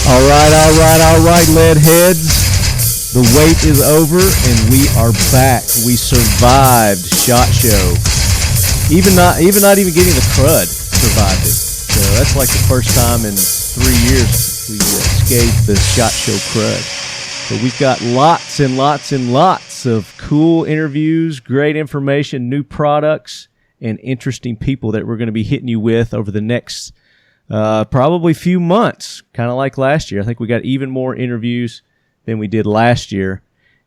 All right, lead heads. The wait is over, and we are back. We survived SHOT Show. Even not getting the crud survived it. So that's like the first time in 3 years we escaped the SHOT Show crud. So we've got lots and lots and lots of cool interviews, great information, new products, and interesting people that we're going to be hitting you with over the next probably few months, kind of like last year. I think we got even more interviews than we did last year,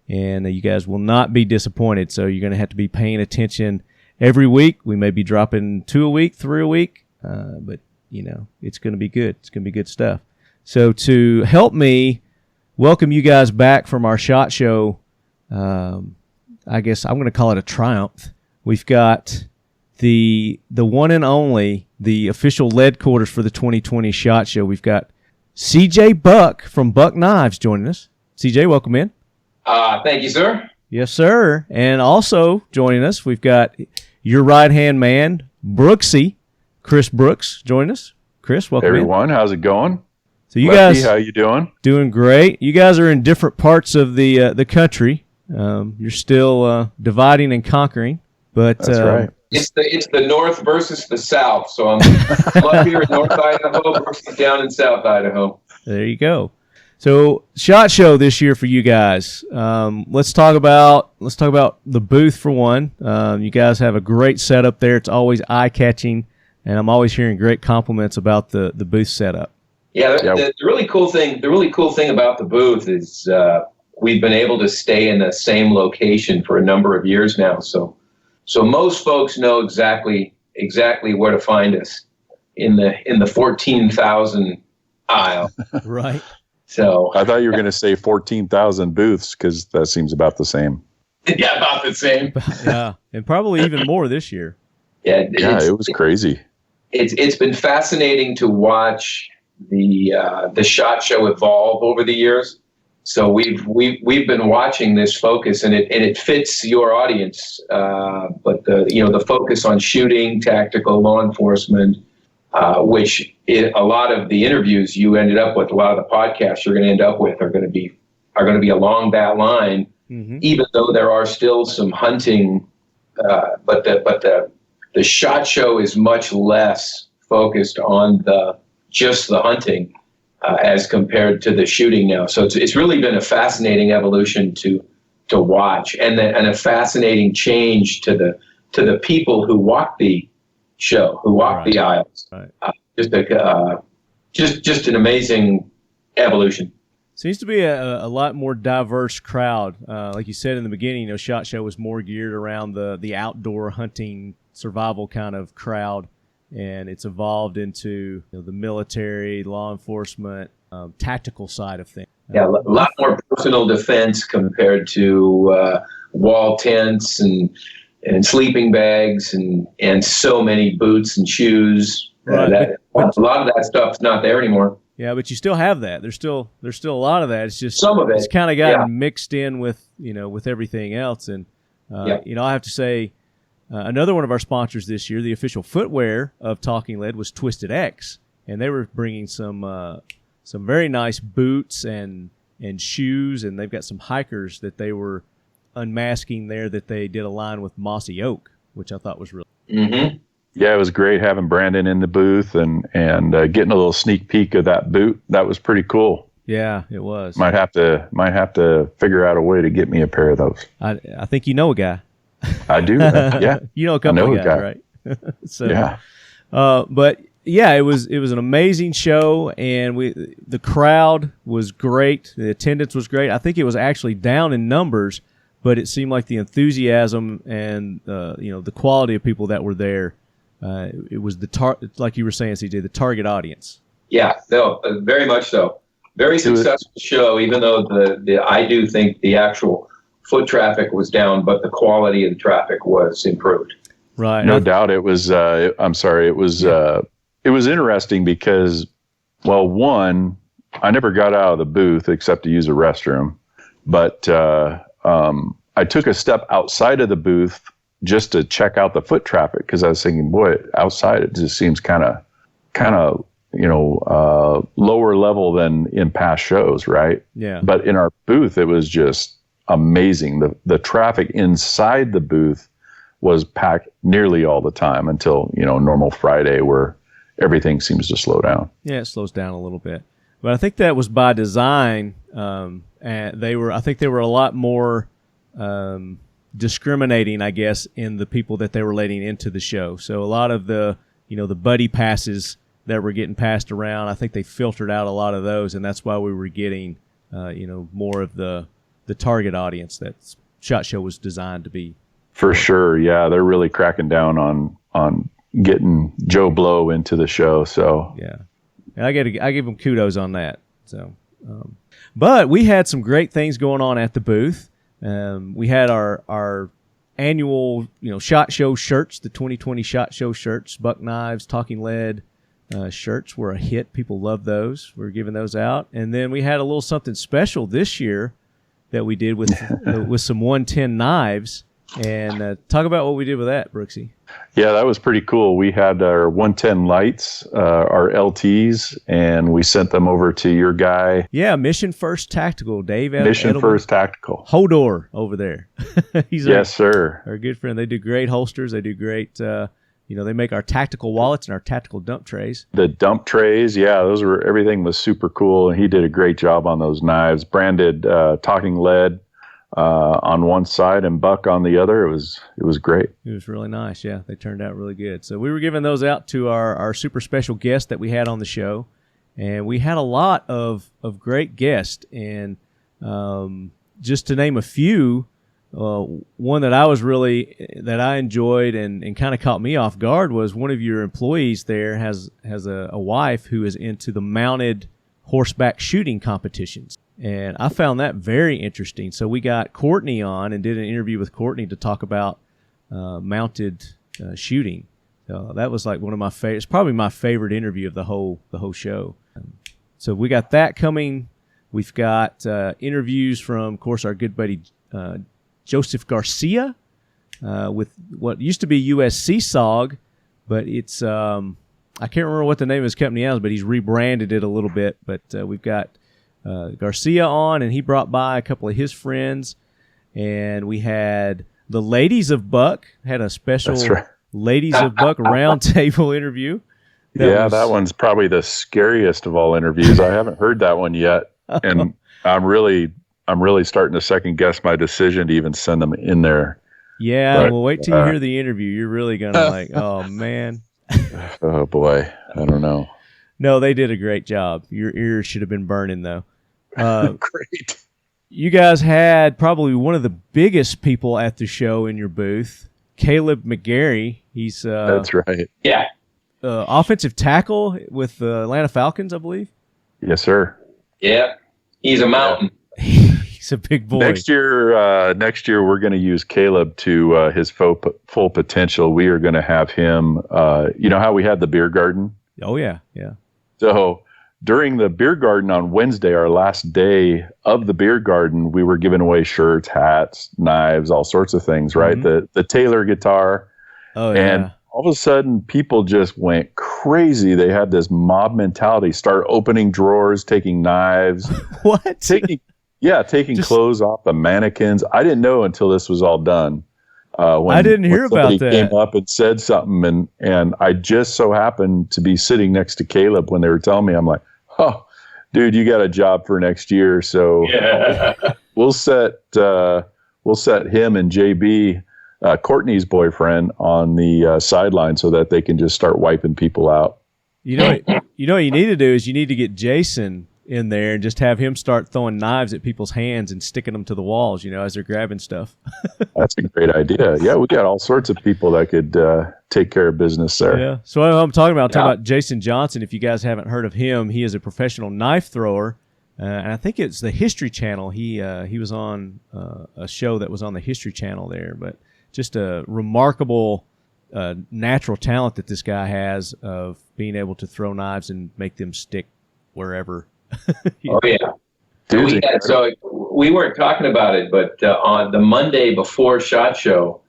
and you guys will not be disappointed. So you're going to have to be paying attention every week. We may be dropping 2 a week, 3 a week, but you know, it's going to be good. It's going to be good stuff. So to help me welcome you guys back from our SHOT Show, I guess I'm going to call it a triumph. We've got the one and only, the official Leadquarters for the 2020 SHOT Show. We've got CJ Buck from Buck Knives joining us. CJ, welcome in. Thank you, sir. Yes, sir. And also joining us, we've got your right-hand man, Brooksy, Chris Brooks, joining us. Chris, welcome everyone. How's it going? So you Lefty, guys, how you doing? Doing great. You guys are in different parts of the country. You're still dividing and conquering, but that's right. It's the North versus the South. So I'm up here in North Idaho versus down in South Idaho. There you go. So SHOT Show this year for you guys. Let's talk about the booth for one. You guys have a great setup there. It's always eye catching, and I'm always hearing great compliments about the booth setup. Yeah, the really cool thing about the booth is we've been able to stay in the same location for a number of years now. So most folks know exactly where to find us in the 14,000 aisle. Right. So I thought you were going to say 14,000 booths because that seems about the same. Yeah, about the same. Yeah, and probably even more this year. Yeah, it was crazy. It's been fascinating to watch the SHOT Show evolve over the years. So we've been watching this focus, and it fits your audience. But the focus on shooting, tactical, law enforcement, which a lot of the interviews you ended up with, a lot of the podcasts you're going to end up with are going to be along that line. Mm-hmm. Even though there are still some hunting, but the SHOT Show is much less focused on just the hunting. As compared to the shooting now. So it's really been a fascinating evolution to watch, and a fascinating change to the people who walk the show, who walk the aisles. Right. Just an amazing evolution. Seems to be a lot more diverse crowd. Like you said in the beginning, SHOT Show was more geared around the outdoor hunting survival kind of crowd. And it's evolved into the military, law enforcement, tactical side of things. Yeah, a lot more personal defense compared to wall tents and sleeping bags and so many boots and shoes. Right. A lot of that stuff's not there anymore. Yeah, but you still have that. There's still a lot of that. It's just some of it. It's kind of gotten mixed in with with everything else. And I have to say. Another one of our sponsors this year, the official footwear of Talking Lead, was Twisted X, and they were bringing some very nice boots and shoes, and they've got some hikers that they were unmasking there that they did a line with Mossy Oak, which I thought was really. Mm-hmm. Yeah, it was great having Brandon in the booth and getting a little sneak peek of that boot. That was pretty cool. Yeah, it was. Might have to figure out a way to get me a pair of those. I think you know a guy. I do. Yeah. You know a couple of guys, right? So, yeah. But yeah, it was an amazing show, and the crowd was great. The attendance was great. I think it was actually down in numbers, but it seemed like the enthusiasm and the quality of people that were there. It was like you were saying, CJ, the target audience. Yeah, no, very much so. Very successful show, even though I do think the actual foot traffic was down, but the quality of the traffic was improved. Right. No doubt. It was. It was interesting because, well, one, I never got out of the booth except to use a restroom, but I took a step outside of the booth just to check out the foot traffic because I was thinking, boy, outside it just seems kind of lower level than in past shows, right? Yeah. But in our booth, it was just amazing. The traffic inside the booth was packed nearly all the time until, normal Friday where everything seems to slow down. Yeah, it slows down a little bit. But I think that was by design. And I think they were a lot more discriminating, I guess, in the people that they were letting into the show. So a lot of the buddy passes that were getting passed around, I think they filtered out a lot of those, and that's why we were getting, more of the target audience that SHOT Show was designed to be. For sure, yeah, they're really cracking down on getting Joe Blow into the show. So yeah, and I give them kudos on that. So, but we had some great things going on at the booth. We had our annual SHOT Show shirts, the 2020 SHOT Show shirts, Buck Knives, Talking Lead. Shirts were a hit. People loved those. We were giving those out. And then we had a little something special this year that we did with some 110 knives. And talk about what we did with that, Brooksy. Yeah, that was pretty cool. We had our 110 lights, our LTs, and we sent them over to your guy. Yeah, Mission First Tactical, Dave. Mission First Tactical. Hodor over there. Yes, sir. Our good friend. They do great holsters. They do great... they make our tactical wallets and our tactical dump trays. The dump trays, yeah, everything was super cool, and he did a great job on those knives. Branded Talking Lead on one side and Buck on the other. It was great. It was really nice, yeah. They turned out really good. So we were giving those out to our super special guest that we had on the show, and we had a lot of great guests. And just to name a few, one that I enjoyed and kind of caught me off guard was one of your employees there has a wife who is into the mounted horseback shooting competitions. And I found that very interesting. So we got Courtney on and did an interview with Courtney to talk about mounted shooting. So that was like one of my favorite. It's probably my favorite interview of the whole show. So we got that coming. We've got interviews from, of course, our good buddy Joseph Garcia with what used to be USC SOG, but it's I can't remember what the name of his company is, but he's rebranded it a little bit. But we've got Garcia on, and he brought by a couple of his friends, and we had the Ladies of Buck, had a special Ladies of Buck roundtable interview. That one's probably the scariest of all interviews. I haven't heard that one yet, and I'm really starting to second guess my decision to even send them in there. Yeah, well, wait till you hear the interview. You're really gonna oh man. Oh boy, I don't know. No, they did a great job. Your ears should have been burning though. Great. You guys had probably one of the biggest people at the show in your booth, Caleb Mcgarry. He's that's right. Yeah. Offensive tackle with the Atlanta Falcons, I believe. Yes, sir. Yeah, he's a mountain. He's a big boy. Next year, we're going to use Caleb to his full potential. We are going to have him. You know how we had the beer garden? Oh yeah, yeah. So during the beer garden on Wednesday, our last day of the beer garden, we were giving away shirts, hats, knives, all sorts of things. Right, the Taylor guitar. Oh yeah. And all of a sudden, people just went crazy. They had this mob mentality. Start opening drawers, taking knives. What? Taking clothes off the mannequins. I didn't know until this was all done. I didn't hear about that. Came up and said something, and I just so happened to be sitting next to Caleb when they were telling me. I'm like, oh, dude, you got a job for next year. So we'll set him and JB. Courtney's boyfriend on the sideline so that they can just start wiping people out. You know what you need to do is you need to get Jason in there and just have him start throwing knives at people's hands and sticking them to the walls, as they're grabbing stuff. That's a great idea. Yeah, we got all sorts of people that could take care of business there. Yeah. So what I'm talking about Jason Johnson. If you guys haven't heard of him, he is a professional knife thrower. And I think it's the History Channel. He was on a show that was on the History Channel there, but just a remarkable natural talent that this guy has of being able to throw knives and make them stick wherever. Oh, yeah. So we weren't talking about it, but on the Monday before SHOT Show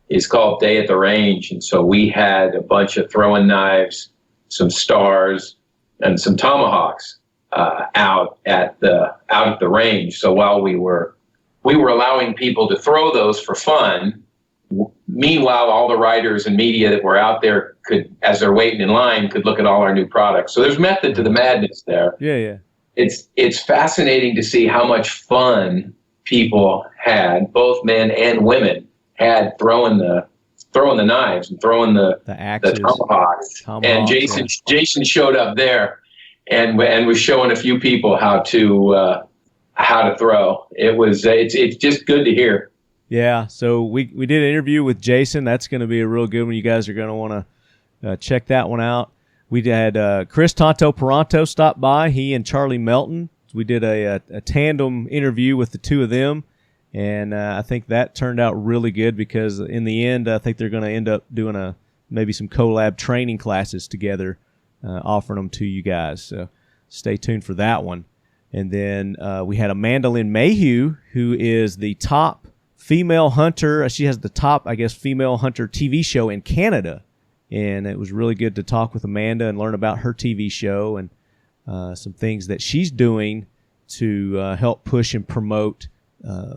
is called Day at the Range. And so we had a bunch of throwing knives, some stars, some tomahawks out at the range. So while we were allowing people to throw those for fun, meanwhile, all the writers and media that were out there could, as they're waiting in line, could look at all our new products. So there's method to the madness there. Yeah. It's fascinating to see how much fun people had, both men and women, had throwing the knives and throwing the tomahawks. And Jason showed up there and was showing a few people how to throw. It's just good to hear. Yeah, so we did an interview with Jason. That's going to be a real good one. You guys are going to want to check that one out. We had Chris Tonto Peranto stop by, he and Charlie Melton. We did a tandem interview with the two of them, and I think that turned out really good because in the end, I think they're going to end up doing maybe some collab training classes together, offering them to you guys. So stay tuned for that one. And then we had Amanda Lynn Mayhew, who is the top female hunter. She has the top, I guess, female hunter TV show in Canada. And it was really good to talk with Amanda and learn about her TV show and some things that she's doing to help push and promote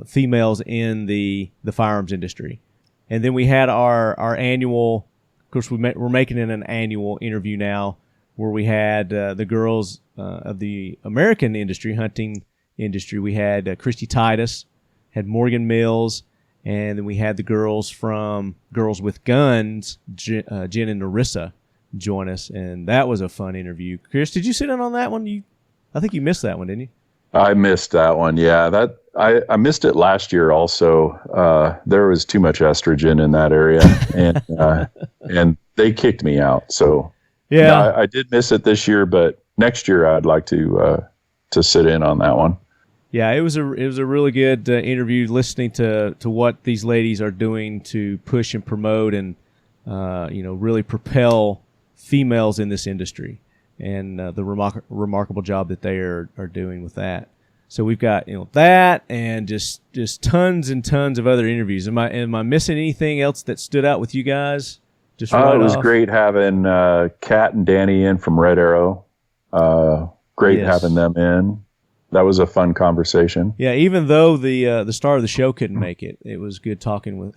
females in the firearms industry. And then we had our annual, of course, we're making it an annual interview now, where we had the girls of the American hunting industry. We had Christy Titus, had Morgan Mills, and then we had the girls from Girls with Guns, Jen and Narissa, join us, and that was a fun interview. Chris, did you sit in on that one? I think you missed that one, didn't you? I missed that one. Yeah, I missed it last year also. There was too much estrogen in that area, and they kicked me out. So yeah, no, I did miss it this year, but next year I'd like to sit in on that one. Yeah, it was a really good interview, listening to what these ladies are doing to push and promote and really propel females in this industry, and the remarkable job that they are doing with that. So we've got that and just tons and tons of other interviews. Am I missing anything else that stood out with you guys? Just right it was off? Great having Kat and Danny in from Red Arrow. Great having them in. That was a fun conversation. Yeah, even though the star of the show couldn't make it, it was good talking with.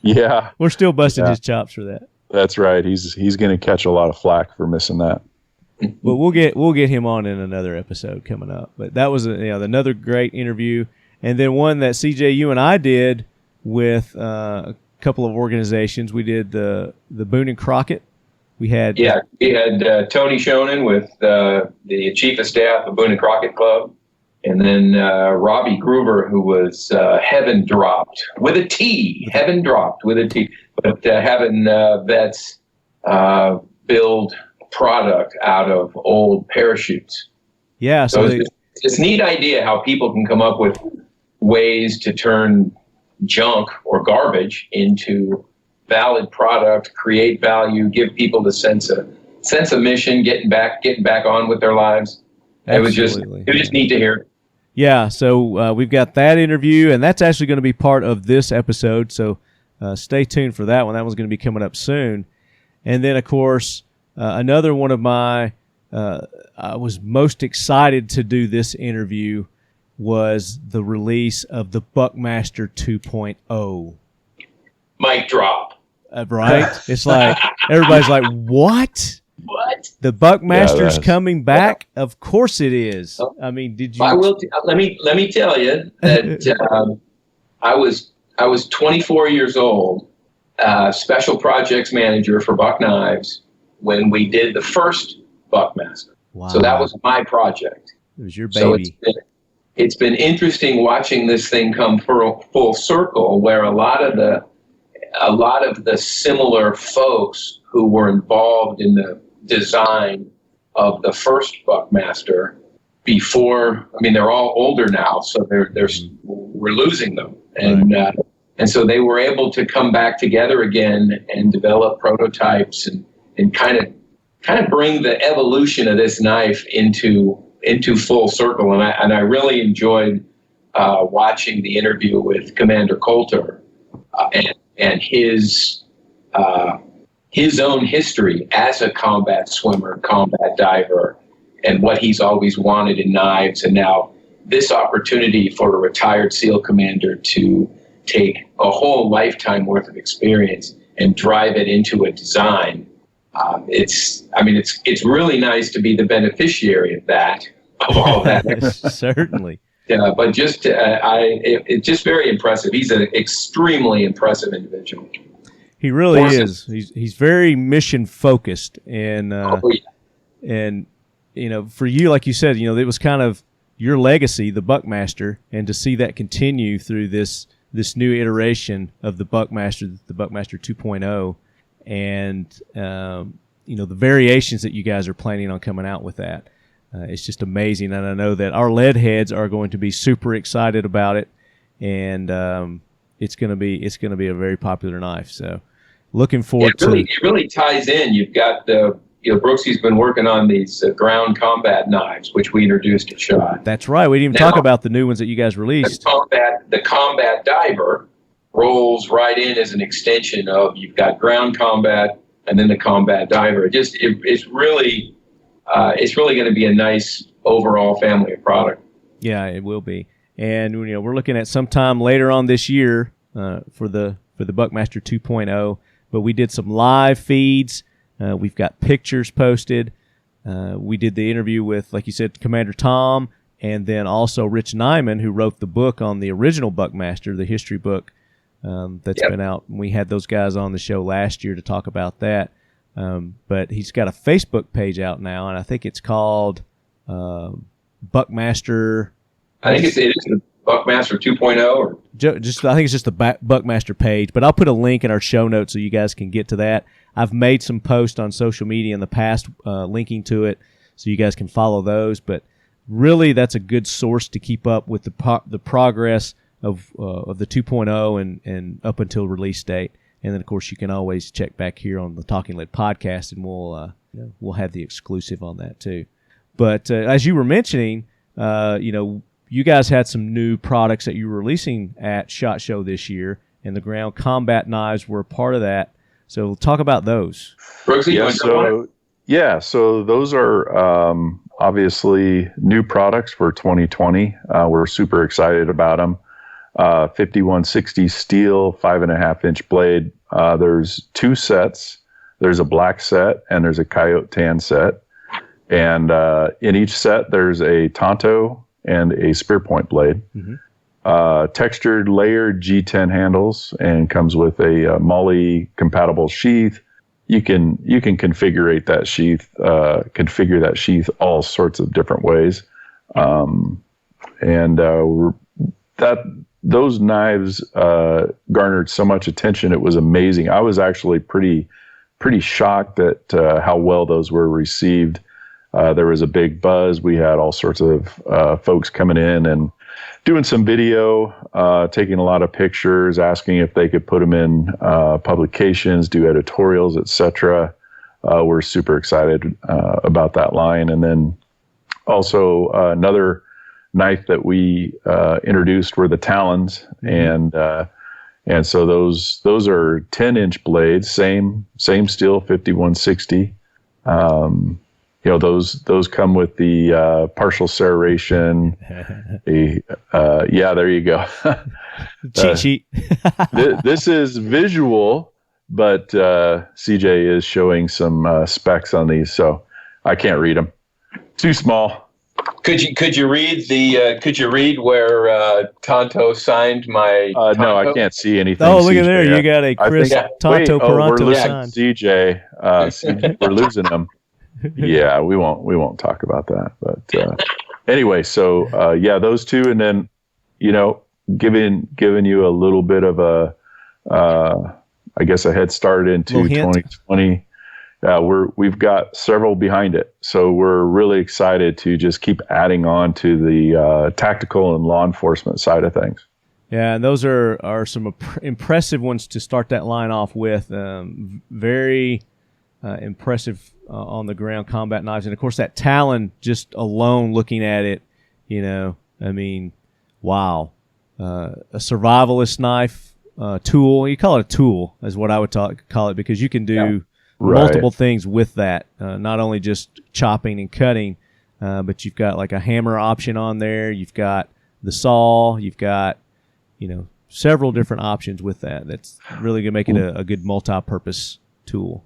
Yeah, we're still busting his chops for that. That's right. He's going to catch a lot of flack for missing that. But we'll get him on in another episode coming up. But that was another great interview, and then one that CJ, you and I did with a couple of organizations. We did the Boone and Crockett. We had Tony Shonin with the chief of staff of Boone and Crockett Club, and then Robbie Groover, who was heaven dropped with a T, but having vets build product out of old parachutes. Yeah, so it's a neat idea how people can come up with ways to turn junk or garbage into valid product, create value, give people the sense of mission, getting back on with their lives. Absolutely. It was just neat to hear. Yeah, so we've got that interview, and that's actually going to be part of this episode. So stay tuned for that one. That one's going to be coming up soon. And then, of course, another one of my I was most excited to do this interview was the release of the Buckmaster 2.0. Mic drop. Right? It's like everybody's like, what? What? The Buckmaster's coming back? Of course it is. I mean, did you? I will. Let me tell you that I was 24 years old, special projects manager for Buck Knives when we did the first Buckmaster. Wow. So that was my project. It was your baby. So it's been interesting watching this thing come full circle, where a lot of the similar folks who were involved in the design of the first Buckmaster before, I mean, they're all older now, so we're losing them. And so they were able to come back together again and develop prototypes and kind of bring the evolution of this knife into full circle. And I really enjoyed watching the interview with Commander Coulter and his own history as a combat swimmer, combat diver, and what he's always wanted in knives. And now this opportunity for a retired SEAL commander to take a whole lifetime worth of experience and drive it into a design. It's really nice to be the beneficiary of that, of all that. Certainly. But it's just very impressive. He's an extremely impressive individual. He really is. He's very mission focused, and and for you, like you said, it was kind of your legacy, the Buckmaster, and to see that continue through this new iteration of the Buckmaster 2.0, and the variations that you guys are planning on coming out with that. It's just amazing, and I know that our lead heads are going to be super excited about it, and it's going to be a very popular knife. So, looking forward to it. It really ties in. You've got Brooksy's been working on these ground combat knives, which we introduced at SHOT. That's right. We didn't even talk about the new ones that you guys released. The combat diver rolls right in as an extension of, you've got ground combat and then the combat diver. It's really going to be a nice overall family of product. Yeah, it will be. And we're looking at sometime later on this year for the Buckmaster 2.0. But we did some live feeds. We've got pictures posted. We did the interview with, like you said, Commander Tom, and then also Rich Neyman, who wrote the book on the original Buckmaster, the history book that's been out. And we had those guys on the show last year to talk about that. But he's got a Facebook page out now, and I think it's called Buckmaster. I think it is the Buckmaster 2.0. Or? I think it's just the Buckmaster page, but I'll put a link in our show notes so you guys can get to that. I've made some posts on social media in the past linking to it, so you guys can follow those. But really, that's a good source to keep up with the progress of the 2.0 and up until release date. And then, of course, you can always check back here on the Talking Lead podcast, and we'll have the exclusive on that too. But as you were mentioning, you guys had some new products that you were releasing at SHOT Show this year, and the ground combat knives were a part of that. So talk about those. Brooksy, so those are obviously new products for 2020. We're super excited about them. 5160 steel, 5.5-inch blade. There's two sets. There's a black set and there's a coyote tan set. And in each set, there's a Tonto and a spear point blade. Mm-hmm. Textured layered G10 handles, and comes with a MOLLE compatible sheath. You can configure that sheath all sorts of different ways. Those knives garnered so much attention. It was amazing. I was actually pretty shocked at how well those were received. There was a big buzz. We had all sorts of folks coming in and doing some video, taking a lot of pictures, asking if they could put them in publications, do editorials, etc. We're super excited about that line. And then also another knife that we introduced were the Talons, mm-hmm. and so those are 10-inch blades, same steel, 5160. Those come with the partial serration. There you go. Cheat sheet. This is visual, but CJ is showing some specs on these, so I can't read them. Too small. Could you read where Tonto signed my? No, I can't see anything. Oh, look at there! You got a Chris Tonto Peranto sign. CJ, we're losing them. Yeah, we won't talk about that. But anyway, so those two, and then giving you a little bit of a head start into 2020. We've got several behind it, so we're really excited to just keep adding on to the tactical and law enforcement side of things. Yeah, and those are some impressive ones to start that line off with. Very impressive on the ground combat knives, and of course that Talon, just alone looking at it, wow, a survivalist knife, tool. You call it a tool, is what I would call it, because you can do multiple things with that, not only just chopping and cutting, but you've got like a hammer option on there. You've got the saw. You've got, several different options with that. That's really going to make it a good multi-purpose tool.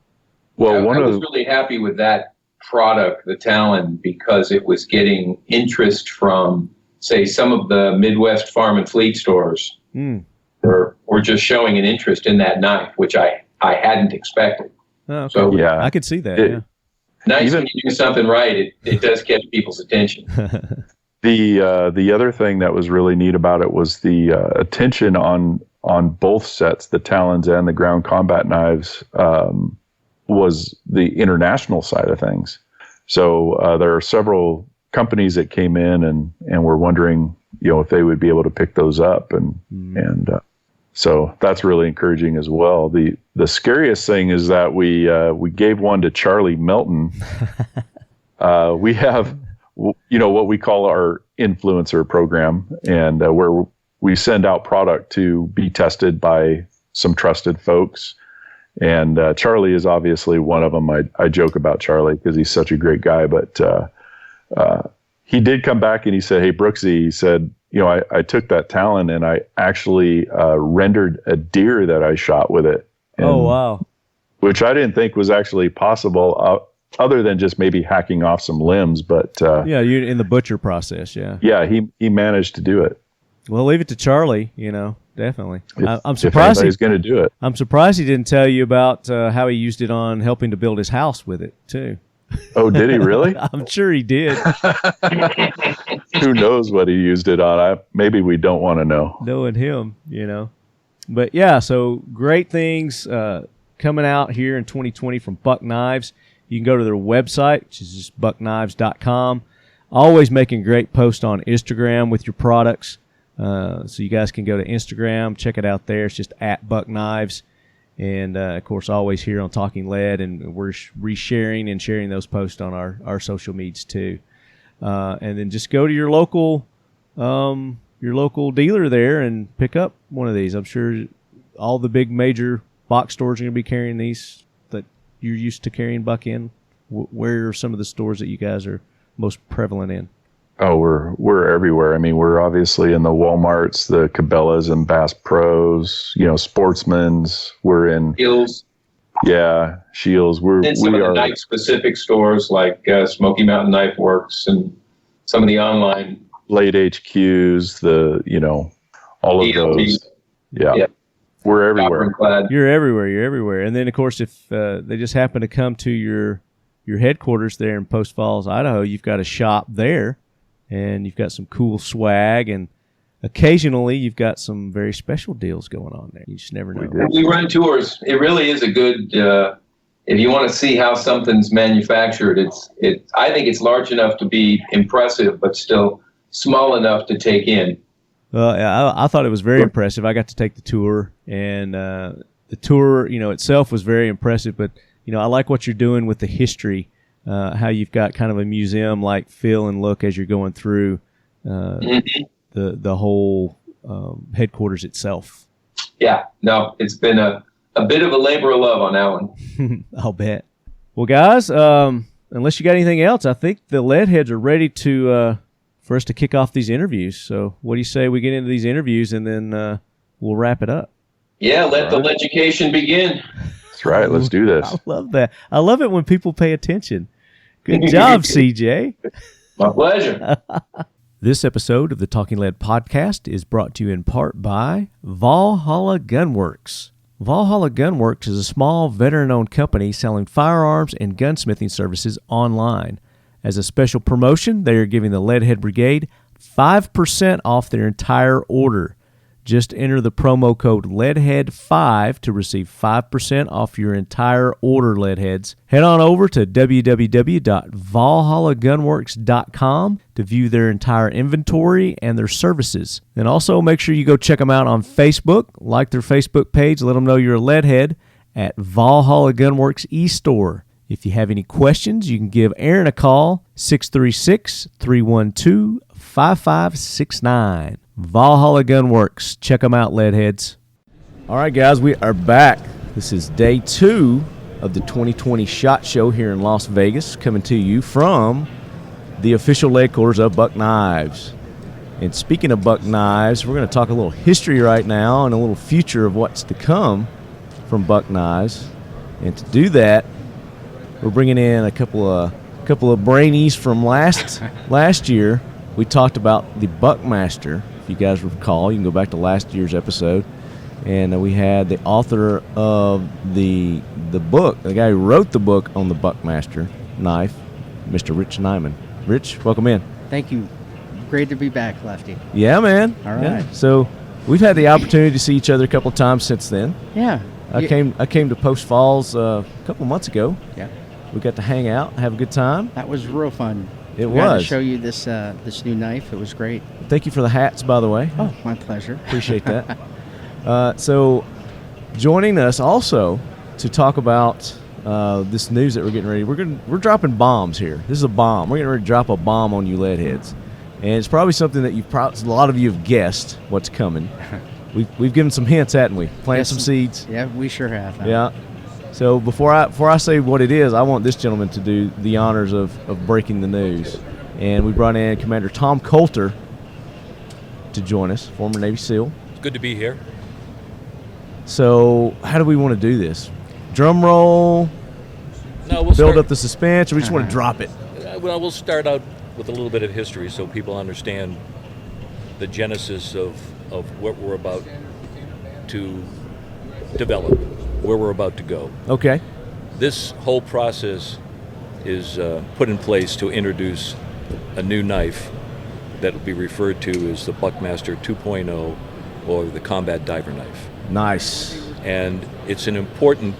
Well, I was really happy with that product, the Talon, because it was getting interest from, say, some of the Midwest farm and fleet stores. Were just showing an interest in that knife, which I hadn't expected. Oh, okay. So yeah, I could see that. Nice when you do something right. It does catch people's attention. The other thing that was really neat about it was the attention on both sets, the Talons and the ground combat knives, was the international side of things. So there are several companies that came in and were wondering, if they would be able to pick those up, and so that's really encouraging as well. The scariest thing is that we gave one to Charlie Melton. We have, what we call our influencer program, and where we send out product to be tested by some trusted folks. And Charlie is obviously one of them. I joke about Charlie because he's such a great guy, but he did come back and he said, "Hey, Brooksy," he said, I took that Talon and I actually rendered a deer that I shot with it. And, oh, wow. Which I didn't think was actually possible, other than just maybe hacking off some limbs. But you're in the butcher process, yeah. Yeah, he managed to do it. Well, leave it to Charlie, definitely. I'm surprised he's going to do it. I'm surprised he didn't tell you about how he used it on helping to build his house with it, too. Oh, did he really? I'm sure he did. Who knows what he used it on? Maybe we don't want to know. Knowing him, But yeah, so great things coming out here in 2020 from Buck Knives. You can go to their website, which is just buckknives.com. Always making great posts on Instagram with your products. So you guys can go to Instagram, check it out there. It's just @BuckKnives. And, of course, always here on Talking Lead, and we're resharing and sharing those posts on our social medias too. And then just go to your local dealer there and pick up one of these. I'm sure all the big major box stores are going to be carrying these that you're used to carrying buck in. Where are some of the stores that you guys are most prevalent in? Oh, we're everywhere. I mean, we're obviously in the Walmarts, the Cabela's and Bass Pros, Sportsman's. We're in Shields. Yeah, Shields. In some of the knife specific stores like Smoky Mountain Knife Works and some of the online Blade HQs, all of TLP. those. Yeah. We're everywhere. You're everywhere. And then, of course, if they just happen to come to your headquarters there in Post Falls, Idaho, you've got a shop there. And you've got some cool swag, and occasionally you've got some very special deals going on there. You just never know. We run tours. It really is a good, if you want to see how something's manufactured, I think it's large enough to be impressive, but still small enough to take in. Well, I thought it was very impressive. I got to take the tour, and the tour, itself was very impressive, but, I like what you're doing with the history. How you've got kind of a museum-like feel and look as you're going through the whole headquarters itself. Yeah, no, it's been a bit of a labor of love on that one. I'll bet. Well, guys, unless you got anything else, I think the lead heads are ready to for us to kick off these interviews. So what do you say we get into these interviews and then we'll wrap it up? Yeah, let the education begin. That's right. Let's do this. I love that. I love it when people pay attention. Good job, CJ. My pleasure. This episode of the Talking Lead podcast is brought to you in part by Valhalla Gunworks. Valhalla Gunworks is a small, veteran-owned company selling firearms and gunsmithing services online. As a special promotion, they are giving the Leadhead Brigade 5% off their entire order. Just enter the promo code LEADHEAD5 to receive 5% off your entire order, Leadheads. Head on over to www.valhallagunworks.com to view their entire inventory and their services. And also make sure you go check them out on Facebook, like their Facebook page, let them know you're a Leadhead at Valhalla Gunworks eStore. If you have any questions, you can give Aaron a call, 636-312-5569. Valhalla Gunworks. Check them out, Leadheads. All right, guys, we are back. This is day 2 of the 2020 SHOT Show here in Las Vegas, coming to you from the official Leadquarters of Buck Knives. And speaking of Buck Knives, we're going to talk a little history right now and a little future of what's to come from Buck Knives. And to do that, we're bringing in a couple of brainies from last year. We talked about the Buckmaster. If you guys recall, you can go back to last year's episode. And we had the author of the book, the guy who wrote the book on the Buckmaster knife, Mr. Rich Neyman. Rich, welcome in. Thank you. Great to be back, Lefty. Yeah, man. All right. Yeah. So we've had the opportunity to see each other a couple of times since then. Yeah. I came to Post Falls a couple of months ago. Yeah. We got to hang out, have a good time. That was real fun. It Got was. to show you this new knife. It was great. Thank you for the hats, by the way. Oh, my pleasure. Appreciate that. So joining us also to talk about this news that we're getting ready. We're dropping bombs here. This is a bomb. We're getting ready to drop a bomb on you lead heads. And it's probably something that a lot of you have guessed what's coming. We've given some hints, haven't we? Planted some seeds. Yeah, we sure have. Yeah. So before I say what it is, I want this gentleman to do the honors of breaking the news. And we brought in Commander Tom Coulter to join us, former Navy SEAL. It's good to be here. So how do we want to do this? Drum roll, No, we'll build start, up the suspense, or we just want to drop it? Well, we'll start out with a little bit of history so people understand the genesis of what we're about to develop, where we're about to go. Okay. This whole process is put in place to introduce a new knife that will be referred to as the Buckmaster 2.0 or the combat diver knife. Nice. And it's an important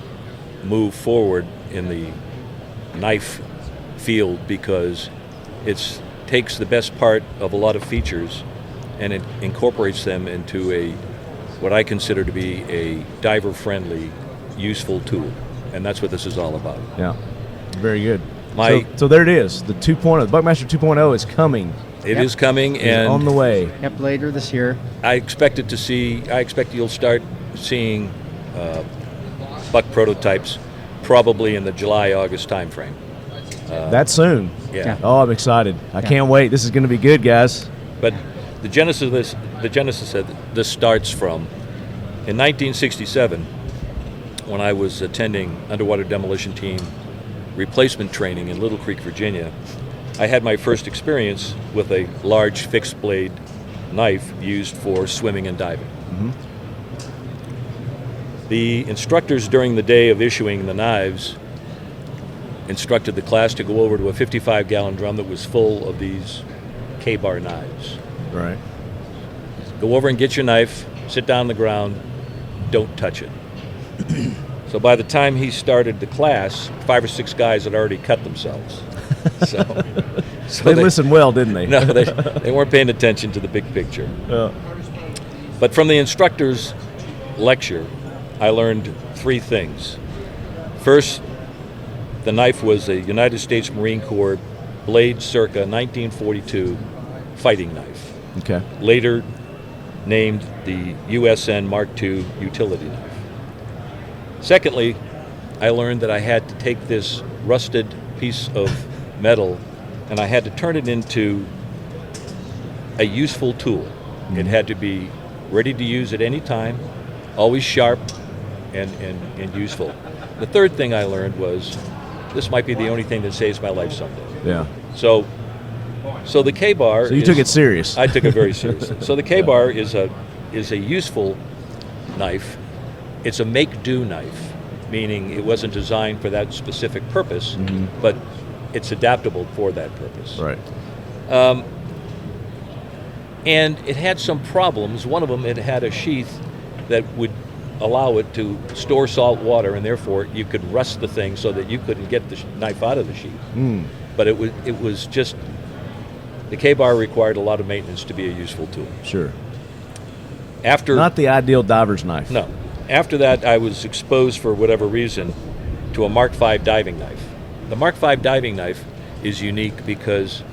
move forward in the knife field because it takes the best part of a lot of features and it incorporates them into what I consider to be a diver-friendly, useful tool. And that's what this is all about. Yeah. Very good. So there it is. The 2.0, the Buckmaster 2.0 is coming. It is coming and on the way. Yep, later this year. I expect you'll start seeing Buck prototypes probably in the July-August timeframe. That soon. Yeah. Oh, I'm excited. I can't wait. This is going to be good, guys. But the genesis of this starts from in 1967 when I was attending underwater demolition team replacement training in Little Creek, Virginia. I had my first experience with a large fixed blade knife used for swimming and diving. Mm-hmm. The instructors during the day of issuing the knives instructed the class to go over to a 55-gallon drum that was full of these K-bar knives. Right. Go over and get your knife, sit down on the ground, don't touch it. So by the time he started the class, 5 or 6 guys had already cut themselves. So they listened well, didn't they? No, they weren't paying attention to the big picture. But from the instructor's lecture, I learned 3 things. First, the knife was a United States Marine Corps blade circa 1942 fighting knife. Okay. Later named the USN Mark II utility knife. Secondly, I learned that I had to take this rusted piece of metal and I had to turn it into a useful tool. Mm-hmm. It had to be ready to use at any time, always sharp and useful. The third thing I learned was this might be the only thing that saves my life someday. Yeah. So the K-bar. So you took it serious. I took it very seriously. So the K-bar is a useful knife. It's a make-do knife, meaning it wasn't designed for that specific purpose, mm-hmm. but it's adaptable for that purpose. Right. And it had some problems. One of them, it had a sheath that would allow it to store salt water, and therefore you could rust the thing so that you couldn't get the knife out of the sheath. Mm. But it was just, the K-bar required a lot of maintenance to be a useful tool. Sure. Not the ideal diver's knife. No. After that, I was exposed for whatever reason to a Mark V diving knife. The Mark V diving knife is unique because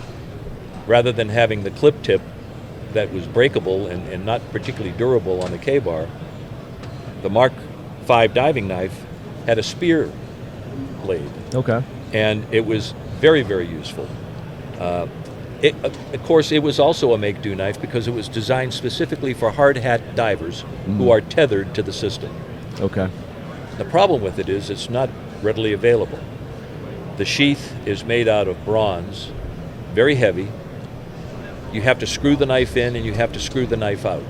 rather than having the clip tip that was breakable and not particularly durable on the K-bar, the Mark V diving knife had a spear blade. Okay. And it was very, very useful. Of course, it was also a make-do knife because it was designed specifically for hard hat divers who are tethered to the system. Okay. The problem with it is it's not readily available. The sheath is made out of bronze, very heavy. You have to screw the knife in and you have to screw the knife out.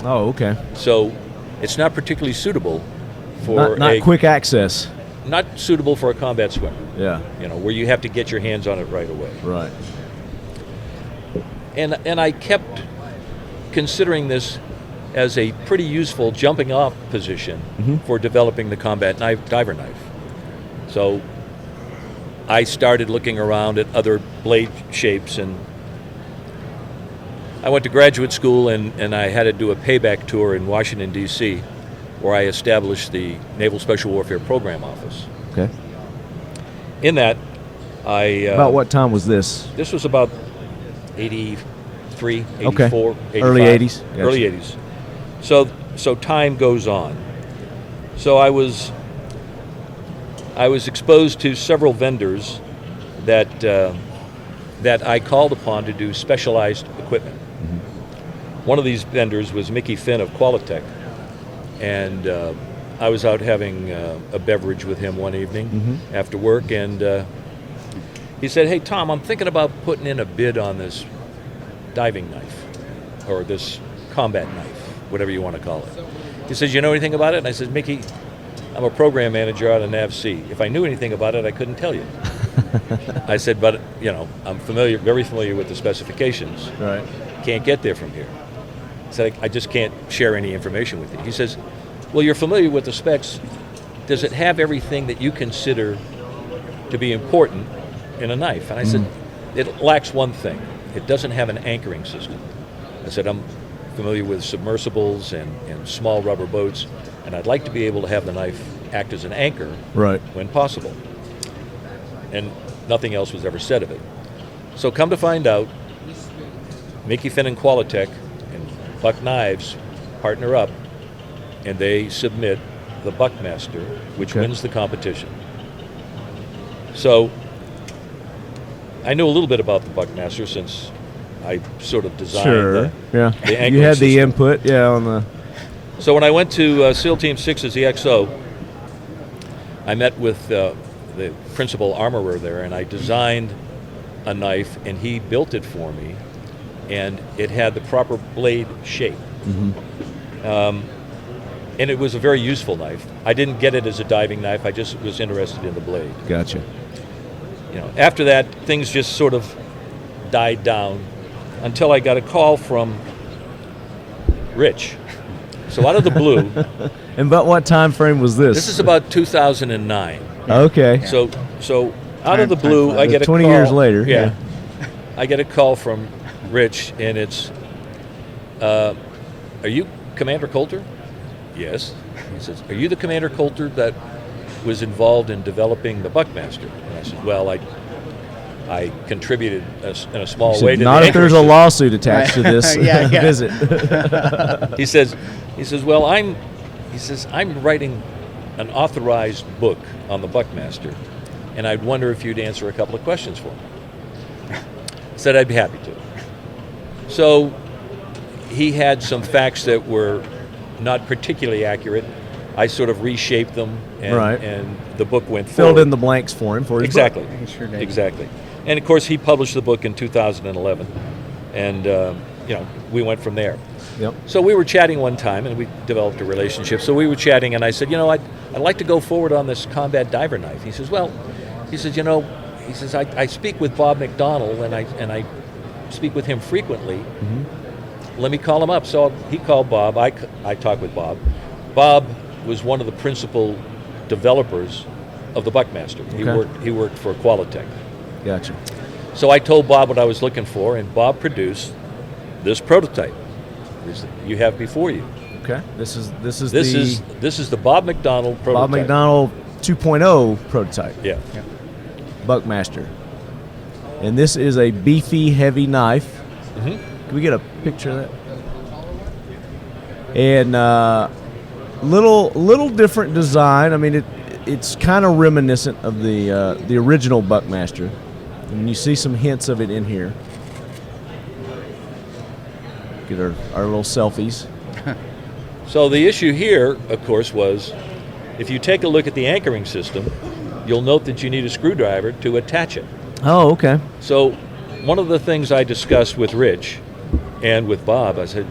Oh, okay. So it's not particularly suitable for not quick access. Not suitable for a combat swimmer. Yeah. You know, where you have to get your hands on it right away. Right. And I kept considering this as a pretty useful jumping off position for developing the combat diver knife. So I started looking around at other blade shapes, and I went to graduate school and I had to do a payback tour in Washington, D.C., where I established the Naval Special Warfare Program Office. Okay. In that, I... about what time was this? This was about 83, 84, Okay. 85. Early 80s? Gotcha. Early 80s. So time goes on. So I was exposed to several vendors that I called upon to do specialized equipment. One of these vendors was Mickey Finn of Qualitech, and I was out having a beverage with him one evening after work, and he said, "Hey Tom, I'm thinking about putting in a bid on this diving knife, or this combat knife, whatever you want to call it." He says, "You know anything about it?" And I said, "Mickey, I'm a program manager out of NAVC. If I knew anything about it, I couldn't tell you." I said, "But you know, I'm very familiar with the specifications. Right. Can't get there from here." I said, "I just can't share any information with you." He says, "Well, you're familiar with the specs. Does it have everything that you consider to be important in a knife?" And I said, "It lacks one thing. It doesn't have an anchoring system." I said, "I'm familiar with submersibles and small rubber boats, and I'd like to be able to have the knife act as an anchor when possible." And nothing else was ever said of it. So come to find out, Mickey Finn and Qualitech and Buck Knives partner up, and they submit the Buckmaster, which wins the competition. So I knew a little bit about the Buckmaster since I sort of designed the anchoring You had the system. input, on the... So when I went to SEAL Team 6's EXO, I met with the principal armorer there, and I designed a knife, and he built it for me, and it had the proper blade shape. And it was a very useful knife. I didn't get it as a diving knife. I just was interested in the blade. Gotcha. You know, after that, things just sort of died down until I got a call from Rich. So out of the blue. And about what time frame was this? This is about 2009. Okay. So out of the blue, I get a 20 call. years later. Yeah. I get a call from Rich, and it's, "Are you Commander Coulter?" "Yes." He says, "Are you the Commander Coulter that was involved in developing the Buckmaster?" And I said, "Well, I contributed in a small way to not the if there's a lawsuit attached to this visit." He says, "Well, I'm writing an authorized book on the Buckmaster, and I'd wonder if you'd answer a couple of questions for me." I said I'd be happy to. So he had some facts that were not particularly accurate. I sort of reshaped them, and the book went forward. Filled in the blanks for him for his Exactly. book. He sure did. Exactly. And of course, he published the book in 2011, and we went from there. Yep. So we were chatting one time, and we developed a relationship. So we were chatting, and I said, I'd like to go forward on this combat diver knife. He says, I speak with Bob McDonnell, and I speak with him frequently. Let me call him up. So he called Bob. I talked with Bob. Bob was one of the principal developers of the Buckmaster. He worked for Qualitech. Gotcha. So I told Bob what I was looking for, and Bob produced this prototype you have before you. Okay. This is the Bob McDonnell prototype. Bob McDonnell 2.0 prototype. Yeah. Buckmaster. And this is a beefy, heavy knife. Can we get a picture of that? And little different design. I mean, it's kind of reminiscent of the original Buckmaster, and you see some hints of it in here. Get our little selfies. So the issue here, of course, was if you take a look at the anchoring system, you'll note that you need a screwdriver to attach it. Oh, okay. So one of the things I discussed with Rich and with Bob, I said,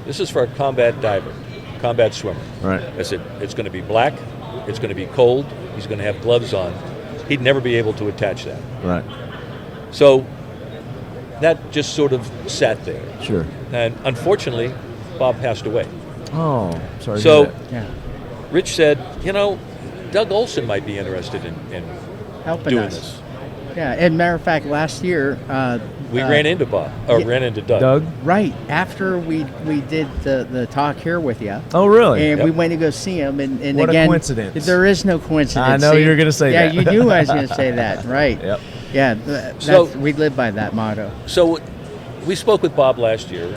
this is for a combat diver, combat swimmer. Right. I said, it's going to be black, it's going to be cold, he's going to have gloves on. He'd never be able to attach that. Right. So that just sort of sat there. Sure. And unfortunately, Bob passed away. Oh, sorry. So to hear that. Yeah. Rich said, Doug Olson might be interested in Helping doing us. this. Yeah, and matter of fact, last year We ran into Bob, or ran into Doug. Doug? right after we did the talk here with you, Oh, really? and Yep. we went to go see him. And What a again, coincidence. there is no coincidence. I know you were gonna say yeah, that. you knew I was going to say that, right? Yep. Yeah, So- we live by that motto. So we spoke with Bob last year,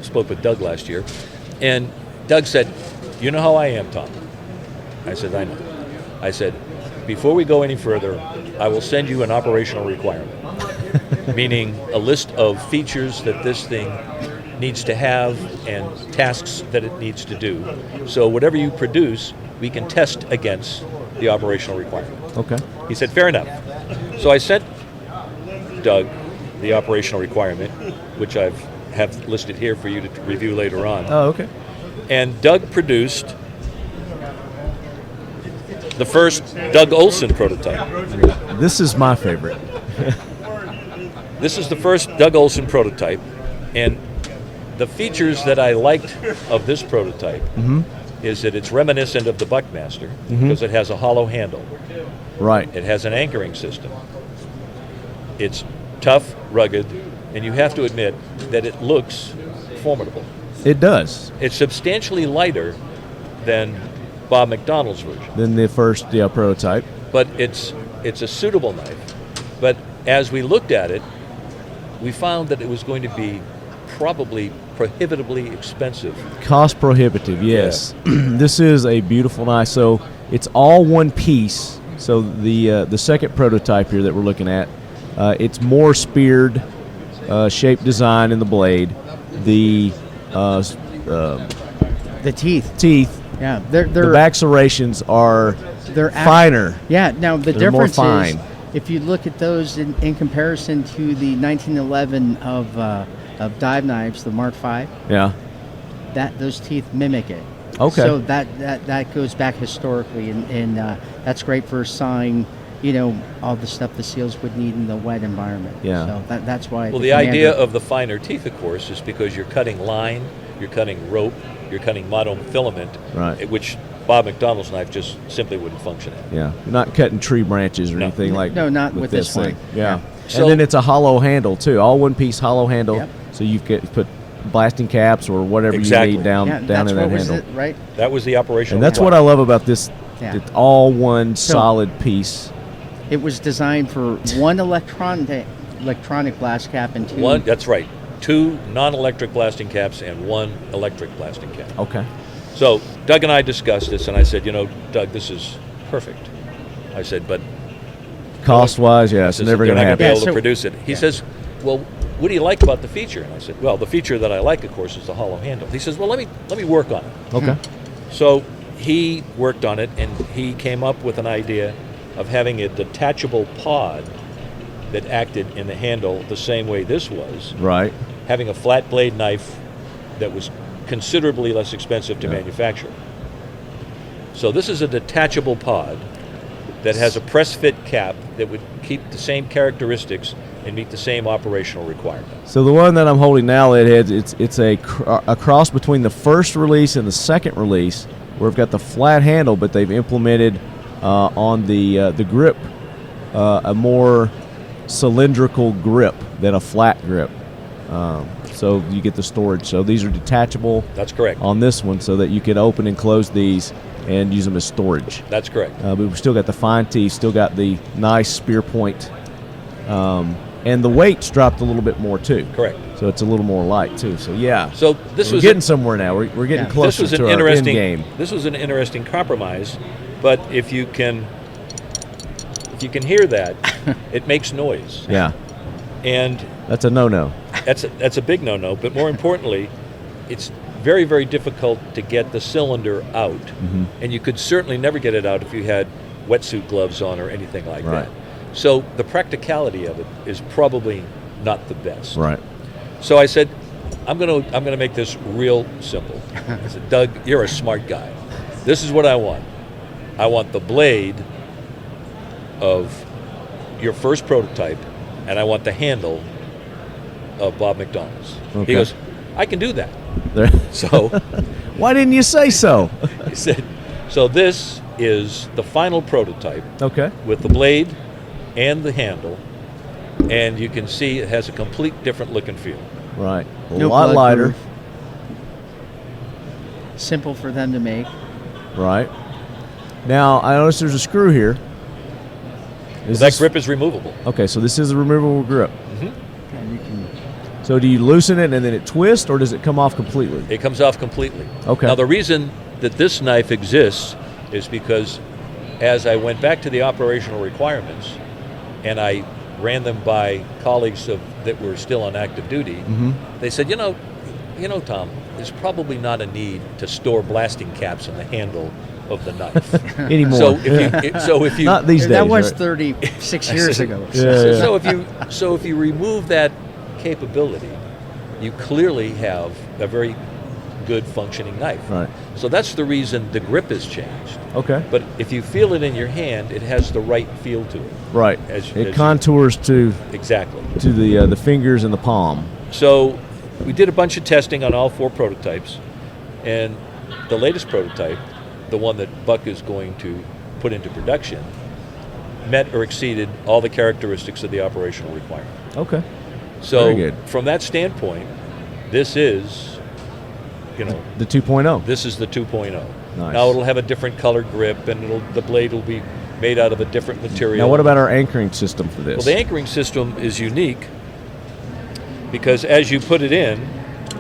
spoke with Doug last year, and Doug said, you know how I am, Tom? I said, I know. I said, before we go any further, I will send you an operational requirement, meaning a list of features that this thing needs to have and tasks that it needs to do. So whatever you produce, we can test against the operational requirement. Okay. He said, fair enough. So I sent Doug the operational requirement, which I have listed here for you to review later on. Oh, okay. And Doug produced the first Doug Olson prototype. This is my favorite. This is the first Doug Olson prototype, and the features that I liked of this prototype is that it's reminiscent of the Buckmaster because it has a hollow handle. Right. It has an anchoring system. It's tough, rugged, and you have to admit that it looks formidable. It does. It's substantially lighter than Bob McDonald's version, Then the first prototype. but it's a suitable knife. But as we looked at it, we found that it was going to be probably prohibitively expensive. Cost prohibitive, yes. This is a beautiful knife. So it's all one piece. So the second prototype here that we're looking at, it's more speared shape design in the blade. The teeth. Yeah, the back serrations are they're finer. Yeah. Now the They're more difference fine. is if you look at those in comparison to the 1911 of dive knives, the Mark V, Yeah. those teeth mimic it. Okay. So that goes back historically, and that's great for sawing, all the stuff the seals would need in the wet environment. Yeah. So that's why. Well, the idea of the finer teeth, of course, is because you're cutting line, you're cutting rope, you're cutting monofilament, Right. which Bob McDonald's knife just simply wouldn't function at. Yeah. You're not cutting tree branches or No. anything like No, not with this thing. one. Yeah. So- And then it's a hollow handle too. All one piece hollow handle. Yep. So you can put blasting caps or whatever Exactly. you need down yeah, in that's that what was handle. it, right? That was the operational. And that's what I love about this. Yeah. It's all one So- solid piece. It was designed for one electronic blast cap and two. One, that's right. 2 non-electric blasting caps and 1 electric blasting cap. Okay. So Doug and I discussed this, and I said, Doug, this is perfect. I said, but Cost wise, yeah, it's this is- never they're going to not be happen. able Yeah, to so- produce it. He says, well, what do you like about the feature? And I said, well, the feature that I like, of course, is the hollow handle. He says, well, let me work on it. Okay. So he worked on it, and he came up with an idea of having a detachable pod that acted in the handle the same way this was, Right. having a flat blade knife that was considerably less expensive to Yeah. manufacture. So this is a detachable pod that has a press fit cap that would keep the same characteristics and meet the same operational requirements. So the one that I'm holding now, it's a cross between the first release and the second release, where we've got the flat handle, but they've implemented on the grip a more cylindrical grip than a flat grip. So you get the storage. So these are detachable That's correct. on this one, so that you can open and close these and use them as storage. That's correct. But we've still got the fine teeth, still got the nice spear point, and the weight's dropped a little bit more too. Correct. So it's a little more light too. So yeah. So this we're was getting somewhere now. We're getting Yeah. closer this was an to our end interesting game. This was an interesting compromise, but if you can hear that, it makes noise. Yeah, And that's a no-no. that's a big no-no. But more importantly, it's very, very difficult to get the cylinder out, and you could certainly never get it out if you had wetsuit gloves on or anything like Right. that. So the practicality of it is probably not the best. Right. So I said, I'm gonna make this real simple. I said, Doug, you're a smart guy. This is what I want. I want the blade of your first prototype, and I want the handle of Bob McDonald's. Okay. He goes, I can do that. There. So Why didn't you say so? he said, so this is the final prototype Okay. with the blade and the handle, and you can see it has a complete different look and feel. Right. A No lot blood lighter. proof. Simple for them to make. Right. Now, I notice there's a screw here. Is That this- grip is removable. Okay, so this is a removable grip. And you can, So do you loosen it and then it twists, or does it come off completely? It comes off completely. Okay. Now the reason that this knife exists is because as I went back to the operational requirements and I ran them by colleagues that were still on active duty, they said, you know, Tom, there's probably not a need to store blasting caps in the handle of the knife. Anymore. So if you Not these days. that was right? 36 years ago. Yeah. So if you remove that capability, you clearly have a very good functioning knife. Right. So that's the reason the grip has changed. Okay. But if you feel it in your hand, it has the right feel to it. Right. As It you- contours to Exactly. the fingers and the palm. So we did a bunch of testing on all 4 prototypes, and the latest prototype, the one that Buck is going to put into production, met or exceeded all the characteristics of the operational requirement. Okay. So Very good. from that standpoint, this is, The 2.0. this is the 2.0. Nice. Now it'll have a different color grip, and the blade will be made out of a different material. Now, what about our anchoring system for this? Well, the anchoring system is unique because as you put it in,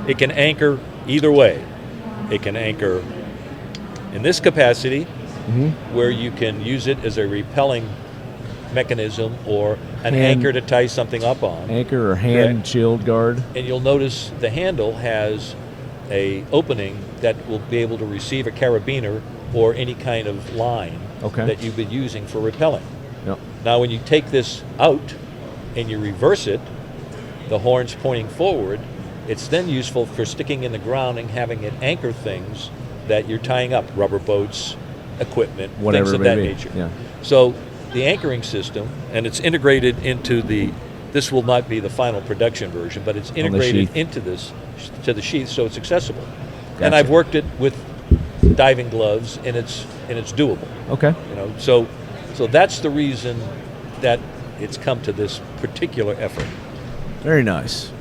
it can anchor either way. It can anchor in this capacity, where you can use it as a repelling mechanism or an anchor to tie something up on. Anchor or hand Right. shield guard. And you'll notice the handle has a opening that will be able to receive a carabiner or any kind of line Okay. that you've been using for repelling. Yep. Now when you take this out and you reverse it, the horn's pointing forward, it's then useful for sticking in the ground and having it anchor things that you're tying up, rubber boats, equipment, Whatever things it of may that be. nature. Yeah. So the anchoring system, and it's integrated into this will not be the final production version, but it's integrated sheath. into to the sheath so it's accessible. Gotcha. And I've worked it with diving gloves, and it's doable. Okay. So that's the reason that it's come to this particular effort. Very nice.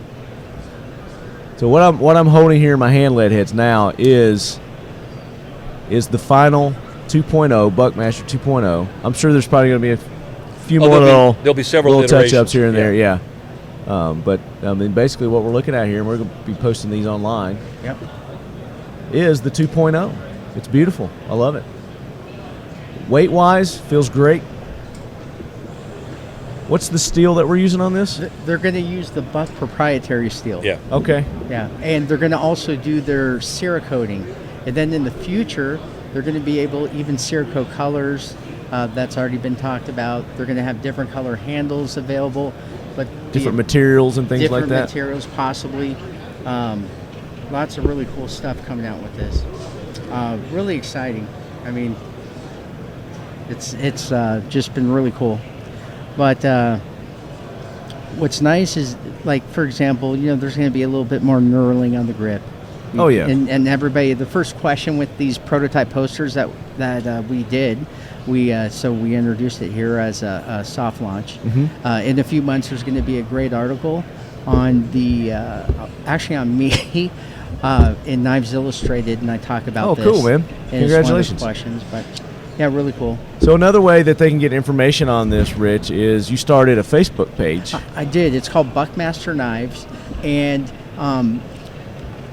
So what I'm holding here in my hand lead heads now is the final 2.0 Buckmaster 2.0. I'm sure there's probably going to be a few more there'll be several little iterations. touch-ups here and there. Yeah. But I mean, basically what we're looking at here, and we're going to be posting these online, Yep. is the 2.0. It's beautiful. I love it. Weight-wise, feels great. What's the steel that we're using on this? They're going to use the Buck proprietary steel. Yeah. Okay. Yeah, and they're going to also do their Cerakoting. And then in the future, they're going to be able, even Cerakote colors, that's already been talked about. They're going to have different color handles available, but Different materials and things like different that. materials possibly. Lots of really cool stuff coming out with this. Really exciting. I mean, it's just been really cool. But what's nice is, like, for example, there's going to be a little bit more knurling on the grip. Oh, yeah. And everybody, the first question with these prototype posters that we did, we introduced it here as a soft launch. In a few months, there's going to be a great article on actually on me in Knives Illustrated, and I talk about this. Oh, cool, man. And it's one of the Congratulations. questions, but yeah, really cool. So another way that they can get information on this, Rich, is you started a Facebook page. I did. It's called Buckmaster Knives, and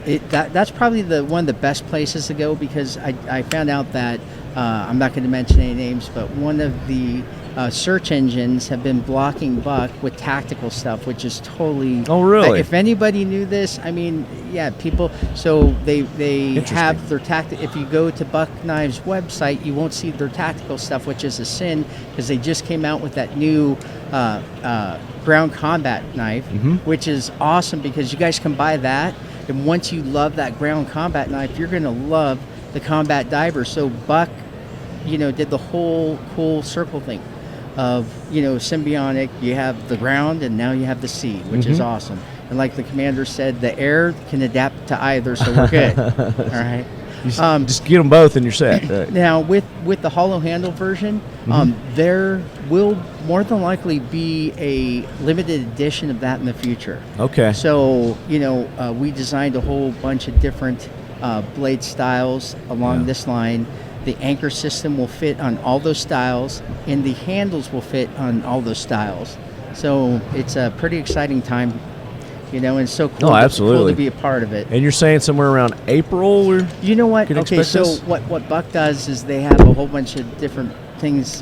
That's probably one of the best places to go, because I found out that I'm not going to mention any names, but one of the search engines have been blocking Buck with tactical stuff, which is totally. Oh, really? If anybody knew this, I mean, yeah, people. So they have their tactic. If you go to Buck Knives website, you won't see their tactical stuff, which is a sin, because they just came out with that new ground combat knife, which is awesome, because you guys can buy that, and once you love that ground combat knife, you're going to love the combat diver. So Buck, did the whole cool circle thing of, symbiotic. You have the ground, and now you have the sea, which is awesome. And like the commander said, the air can adapt to either, so we're good. All right. Just get them both and you're set. Right. Now, with the hollow handle version, there will more than likely be a limited edition of that in the future. Okay. So, we designed a whole bunch of different blade styles along this line. The anchor system will fit on all those styles, and the handles will fit on all those styles. So it's a pretty exciting time, and so cool, absolutely. Cool to be a part of it. And you're saying somewhere around April? You know what? Can Okay, expect so this? what Buck does is they have a whole bunch of different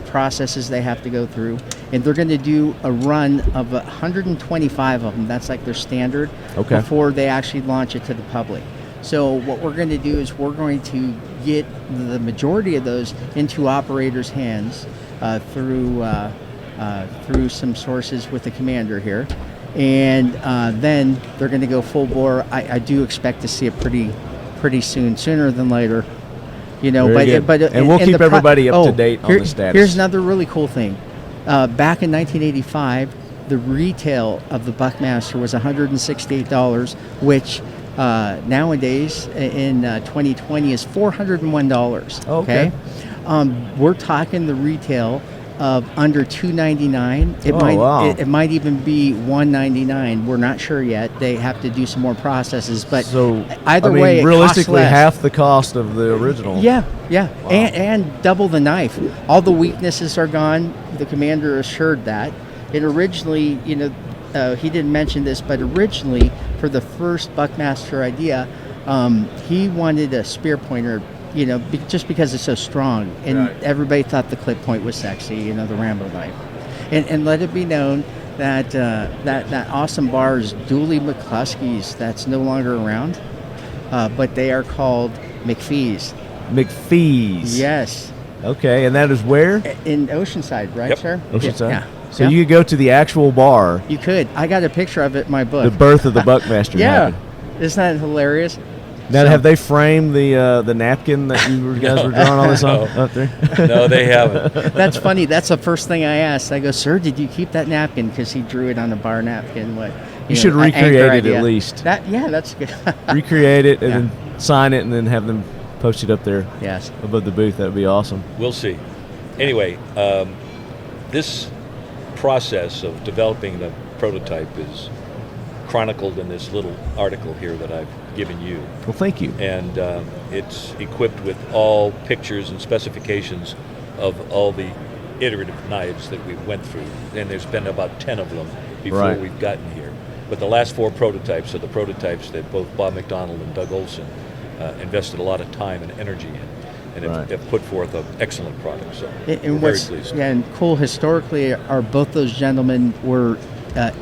processes they have to go through, and they're going to do a run of 125 of them. That's like their standard before they actually launch it to the public. So what we're going to do is we're going to get the majority of those into operators' hands through some sources with the commander here, and then they're going to go full bore. I do expect to see it pretty soon, sooner than later. And we'll keep everybody up to date on the status. Here's another really cool thing. Back in 1985, the retail of the Buckmaster was $168, which nowadays in 2020 is $401. Okay. We're talking the retail of under $299. It might even be $199. We're not sure yet. They have to do some more processes, but either way, it realistically, costs less. half the cost of the original. Yeah, Wow. and double the knife. All the weaknesses are gone. The commander assured that. And originally, he didn't mention this, but originally for the first Buckmaster idea, he wanted a spear pointer, just because it's so strong, and everybody thought the clip point was sexy, the Rambo knife. And let it be known that that awesome bar is Dooley McCluskey's. That's no longer around, but they are called McPhee's. McPhee's. Yes. Okay, and that is where? In Oceanside, right, sir? Oceanside. Yeah. So you could go to the actual bar. You could. I got a picture of it in my book. The birth of the Buckmaster. Yeah. Isn't that hilarious? Now, have they framed the napkin that you guys were drawing all this on up there? No, they haven't. That's funny. That's the first thing I asked. I go, sir, did you keep that napkin? Because he drew it on a bar napkin. You should recreate it at least. That's good. Recreate it and then sign it and then have them post it up there above the booth. That would be awesome. We'll see. Anyway, this process of developing the prototype is chronicled in this little article here that I've given you. Well, thank you. And it's equipped with all pictures and specifications of all the iterative knives that we went through. And there's been about 10 of them before we've gotten here. But the last 4 prototypes are the prototypes that both Bob McDonald and Doug Olson invested a lot of time and energy in, and have put forth an excellent product. So we're very pleased. Yeah, and cool historically are both those gentlemen were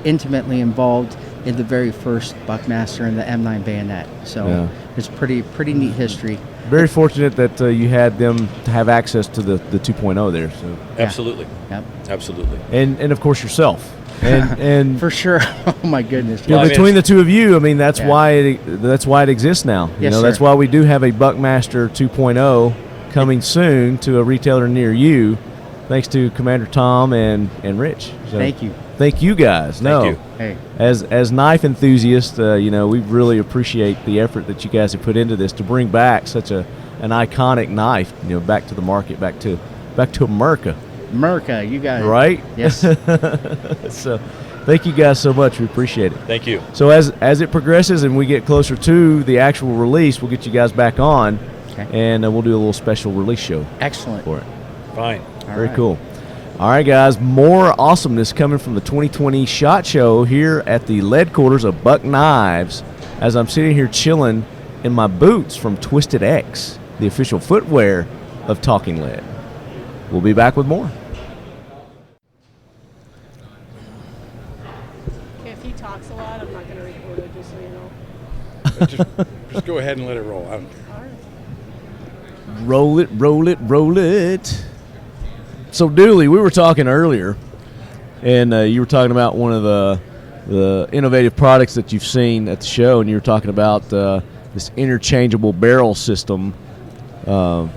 intimately involved in the very first Buckmaster and the M9 bayonet. So it's pretty neat history. Very fortunate that you had them to have access to the 2.0 there. So absolutely. Yep. Absolutely. And of course yourself. And for sure. Oh my goodness. Between the two of you, I mean that's why it exists now. That's why we do have a Buckmaster 2.0 coming soon to a retailer near you, thanks to Commander Tom and Rich. So thank you. Thank you guys. Thank you. Hey. As knife enthusiasts, we really appreciate the effort that you guys have put into this to bring back such an iconic knife, back to the market, back to America. America, you got it. Right? Yes. So, thank you guys so much. We appreciate it. Thank you. So as it progresses and we get closer to the actual release, we'll get you guys back on, and we'll do a little special release show. Excellent. For it. Fine. Very cool. All right, guys, more awesomeness coming from the 2020 SHOT Show here at the Leadquarters of Buck Knives as I'm sitting here chilling in my boots from Twisted X, the official footwear of Talking Lead. We'll be back with more. If he talks a lot, I'm not going to record it, just so you know. Just go ahead and let it roll. I don't care. All right. Roll it, roll it, roll it. So, Dooley, we were talking earlier, and you were talking about one of the innovative products that you've seen at the show, and you were talking about this interchangeable barrel system. Yeah,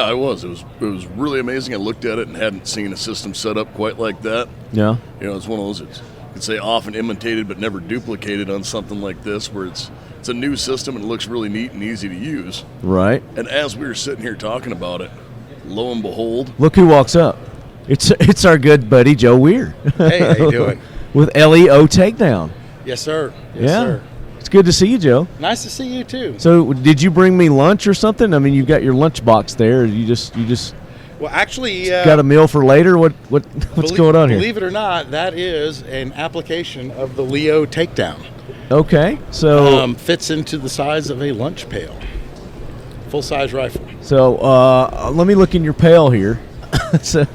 I was. It was really amazing. I looked at it and hadn't seen a system set up quite like that. Yeah. You know, it's one of those, you could say often imitated but never duplicated on something like this, where it's a new system and it looks really neat and easy to use. Right. And as we were sitting here talking about it, lo and behold, look who walks up. It's our good buddy Joe Weir. Hey, how you doing? With LEO Takedown. Yes, sir. Yes, Yeah. sir. It's good to see you, Joe. Nice to see you too. So, did you bring me lunch or something? I mean, you've got your lunch box there. You just Well, actually, got a meal for later. What's going on here? Believe it or not, that is an application of the LEO Takedown. Okay, so Fits into the size of a lunch pail. Full-size rifle. so let me look in your pail here. so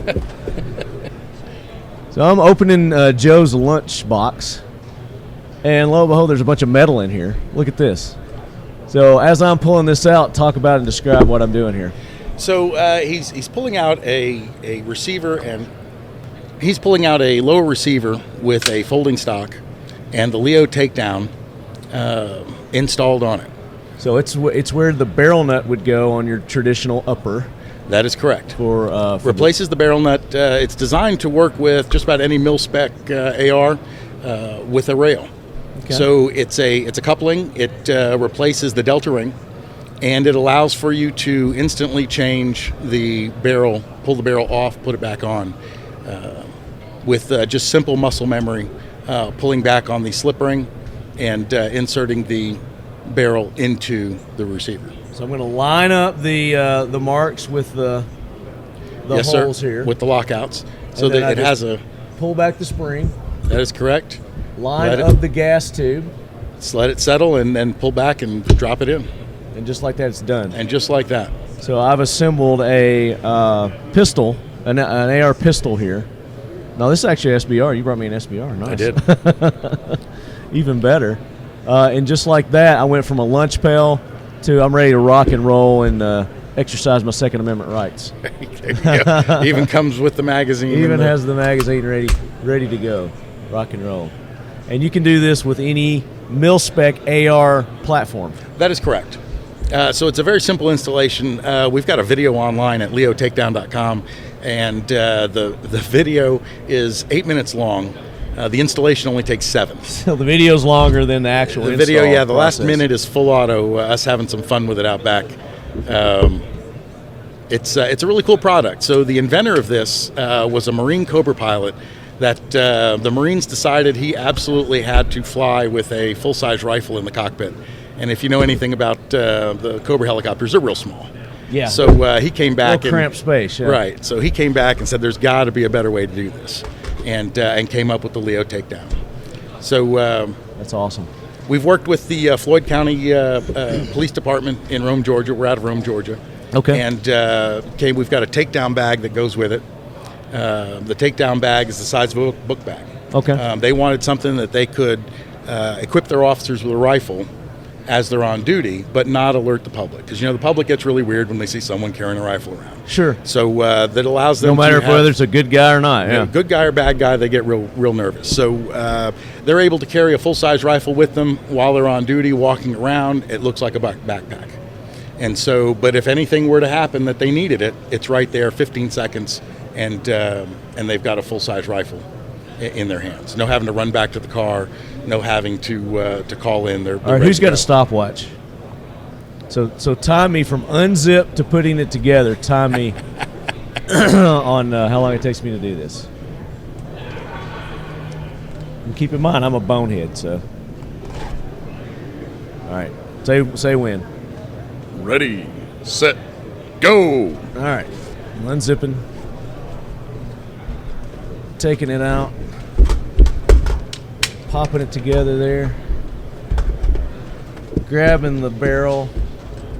I'm opening Joe's lunch box, and lo and behold, there's a bunch of metal in here. Look at this. So as I'm pulling this out, talk about and describe what I'm doing here. So he's pulling out a receiver, and he's pulling out a lower receiver with a folding stock and the LEO Takedown installed on it. So it's where the barrel nut would go on your traditional upper. That is correct. For Replaces the barrel nut. It's designed to work with just about any MILSPEC AR with a rail. Okay. So it's a coupling. It replaces the delta ring, and it allows for you to instantly change the barrel, pull the barrel off, put it back on, with just simple muscle memory, pulling back on the slip ring and inserting the barrel into the receiver. So I'm going to line up the marks with the Yes, holes sir, here. with the lockouts, so then that it I has just a. pull back the spring, That is correct. line Let it- up the gas tube, Just let it settle and then pull back and drop it in, and just like that, it's done. and just like that. So I've assembled a pistol, an AR pistol here. No, this is actually SBR. You brought me an SBR. Nice. I did. Even better. And just like that, I went from a lunch pail to I'm ready to rock and roll and exercise my Second Amendment rights. There you go. Even comes with the magazine. Even and the- has the magazine ready to go, rock and roll. And you can do this with any MILSPEC AR platform. That is correct. So it's a very simple installation. We've got a video online at leotakedown.com, and the video is 8 minutes long. The installation only takes 7. So the video's longer than the actual The video, install the last process. minute is full auto. Us having some fun with it out back. It's a really cool product. So the inventor of this was a Marine Cobra pilot that the Marines decided he absolutely had to fly with a full-size rifle in the cockpit. And if you know anything about the Cobra helicopters, they're real small. Yeah. So he came back Little cramped space. Yeah. Right. So he came back and said, "There's got to be a better way to do this," and came up with the LEO Takedown. So That's awesome. we've worked with the Floyd County Police Department in Rome, Georgia. We're out of Rome, Georgia. Okay. And we've got a takedown bag that goes with it. The takedown bag is the size of a book bag. Okay. They wanted something that they could equip their officers with a rifle as they're on duty, but not alert the public. Because, the public gets really weird when they see someone carrying a rifle around. Sure. So that allows them No matter to have, whether it's a good guy or not. Yeah. good guy or bad guy, they get real nervous. So they're able to carry a full-size rifle with them while they're on duty, walking around. It looks like a backpack. And so, but if anything were to happen that they needed it, it's right there, 15 seconds, and they've got a full-size rifle in their hands. No having to run back to the car, no having to call in. They're All right, who's got a stopwatch? So time me from unzip to putting it together. Time me on how long it takes me to do this. And keep in mind, I'm a bonehead, so. All right, say when. ready, set, go. All right, I'm unzipping, taking it out, popping it together there. grabbing the barrel,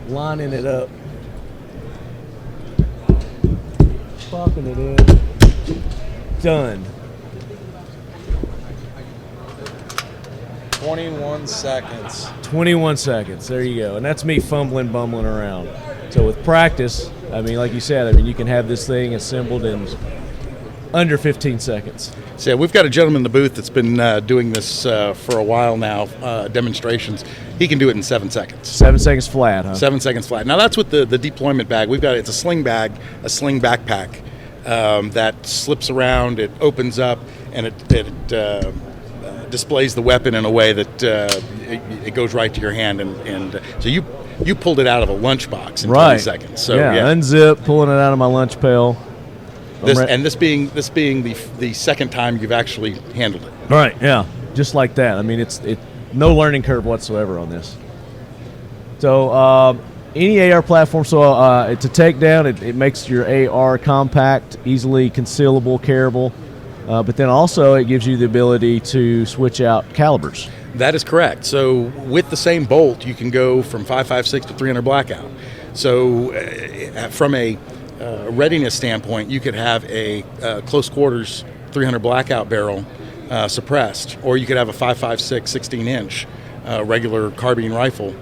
lining it up, popping it in. Done. 21 seconds. 21 seconds. There you go. And that's me bumbling around. So with practice, I mean, like you said, I mean, you can have this thing assembled in under 15 seconds. So yeah, we've got a gentleman in the booth that's been doing this for a while now, demonstrations. He can do it in 7 seconds. 7 seconds flat, huh? 7 seconds flat. Now that's with the deployment bag. We've got, it's a sling bag, a sling backpack that slips around, it opens up, and it displays the weapon in a way that it goes right to your hand. And so you pulled it out of a lunchbox in 20 seconds. So yeah, unzip, pulling it out of my lunch pail. This being the second time you've actually handled it. Right, yeah, just like that. I mean, it's no learning curve whatsoever on this. So any AR platform, so it's a takedown. It makes your AR compact, easily concealable, carryable, but then also it gives you the ability to switch out calibers. That is correct. So with the same bolt, you can go from 5.56 to 300 blackout. So from a readiness standpoint, you could have a close quarters 300 blackout barrel suppressed, or you could have a 5.56 16-inch regular carbine rifle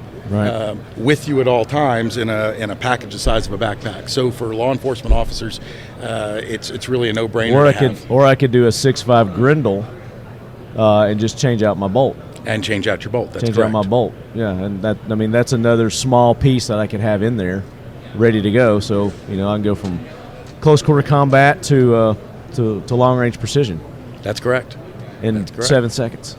with you at all times in a package the size of a backpack. So for law enforcement officers, it's really a no-brainer. Or I could do a 6.5 Grendel and just change out my bolt. And change out your bolt. That's change correct. out my bolt. Yeah, and that's another small piece that I could have in there, ready to go. So I can go from close quarter combat to long range precision. That's correct. In 7 seconds.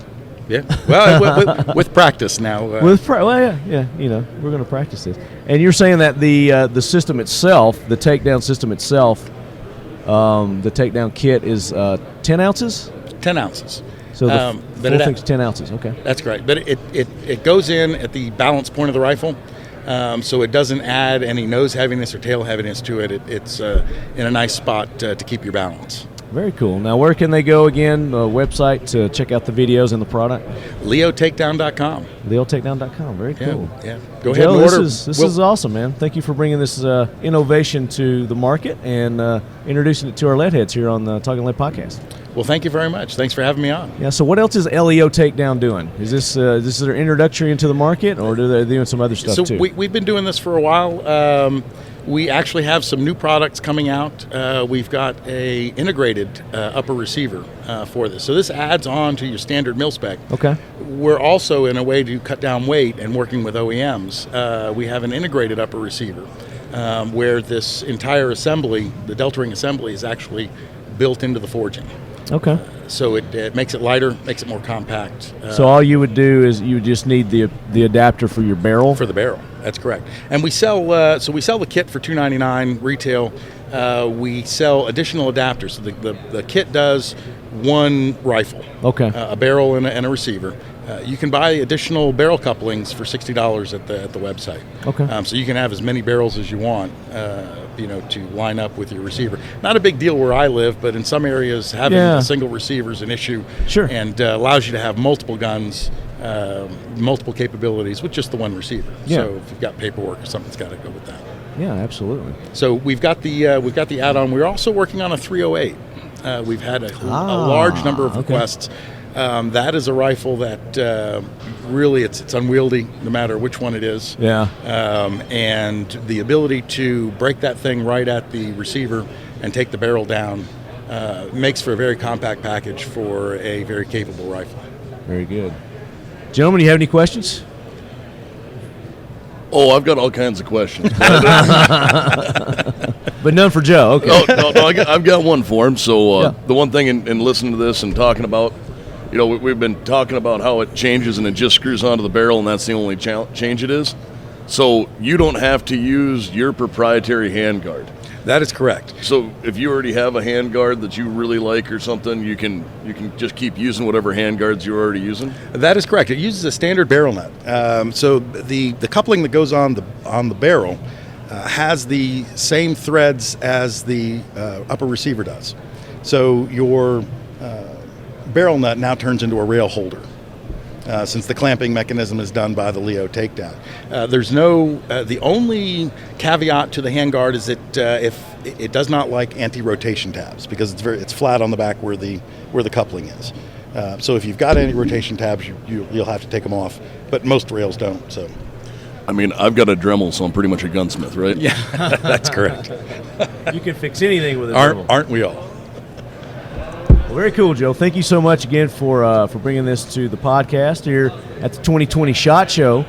Yeah. Well, with practice now. We're going to practice this. And you're saying that the system itself, the takedown system itself, the takedown kit is 10 ounces. 10 ounces. So the full thing's 10 ounces. Okay. That's correct. But it goes in at the balance point of the rifle. So it doesn't add any nose heaviness or tail heaviness to it. It's in a nice spot to keep your balance. Very cool. Now, where can they go again? Website to check out the videos and the product? LEOTakedown.com. LEOTakedown.com. Very cool. Yeah. Go Joe, ahead and order. This is awesome, man. Thank you for bringing this innovation to the market and introducing it to our lead heads here on the Talking Lead podcast. Well, thank you very much. Thanks for having me on. Yeah. So, what else is LEO Takedown doing? Is this their introductory into the market, or are they doing some other stuff too? So we've been doing this for a while. We actually have some new products coming out. We've got a integrated upper receiver for this. So this adds on to your standard MILSPEC. Okay. We're also, in a way to cut down weight and working with OEMs, we have an integrated upper receiver where this entire assembly, the delta ring assembly, is actually built into the forging. Okay. So it makes it lighter, makes it more compact. So all you would do is you would just need the adapter for your barrel? For the barrel, that's correct. And we sell the kit for $2.99 retail. We sell additional adapters. So the kit does one rifle. Okay. A barrel and a receiver. You can buy additional barrel couplings for $60 at the website. Okay. So you can have as many barrels as you want, to line up with your receiver. Not a big deal where I live, but in some areas having a single receiver is an issue. Sure. And allows you to have multiple guns, multiple capabilities with just the one receiver. Yeah. So if you've got paperwork or something, it's got to go with that. Yeah, absolutely. So we've got the add-on. We're also working on a 308. We've had a large number of requests. That is a rifle that really it's unwieldy no matter which one it is. Yeah. And the ability to break that thing right at the receiver and take the barrel down makes for a very compact package for a very capable rifle. Very good. Gentlemen, do you have any questions? Oh, I've got all kinds of questions. But none for Joe. Okay. No, I've got one for him. So the one thing in listening to this and talking about, we've been talking about how it changes and it just screws onto the barrel, and that's the only change it is. So you don't have to use your proprietary handguard. That is correct. So if you already have a handguard that you really like or something, you can just keep using whatever handguards you're already using? That is correct. It uses a standard barrel nut. So the coupling that goes on the barrel has the same threads as the upper receiver does. So your barrel nut now turns into a rail holder. since the clamping mechanism is done by the LEO TakeDown. There's no, the only caveat to the handguard is that if it does not like anti-rotation tabs, because it's flat on the back where the coupling is. So if you've got anti-rotation tabs, you'll have to take them off, but most rails don't. So, I mean, I've got a Dremel, so I'm pretty much a gunsmith, right? Yeah, that's correct. You can fix anything with a Dremel. Aren't we all? Well, very cool, Joe. Thank you so much again for bringing this to the podcast here at the 2020 SHOT Show.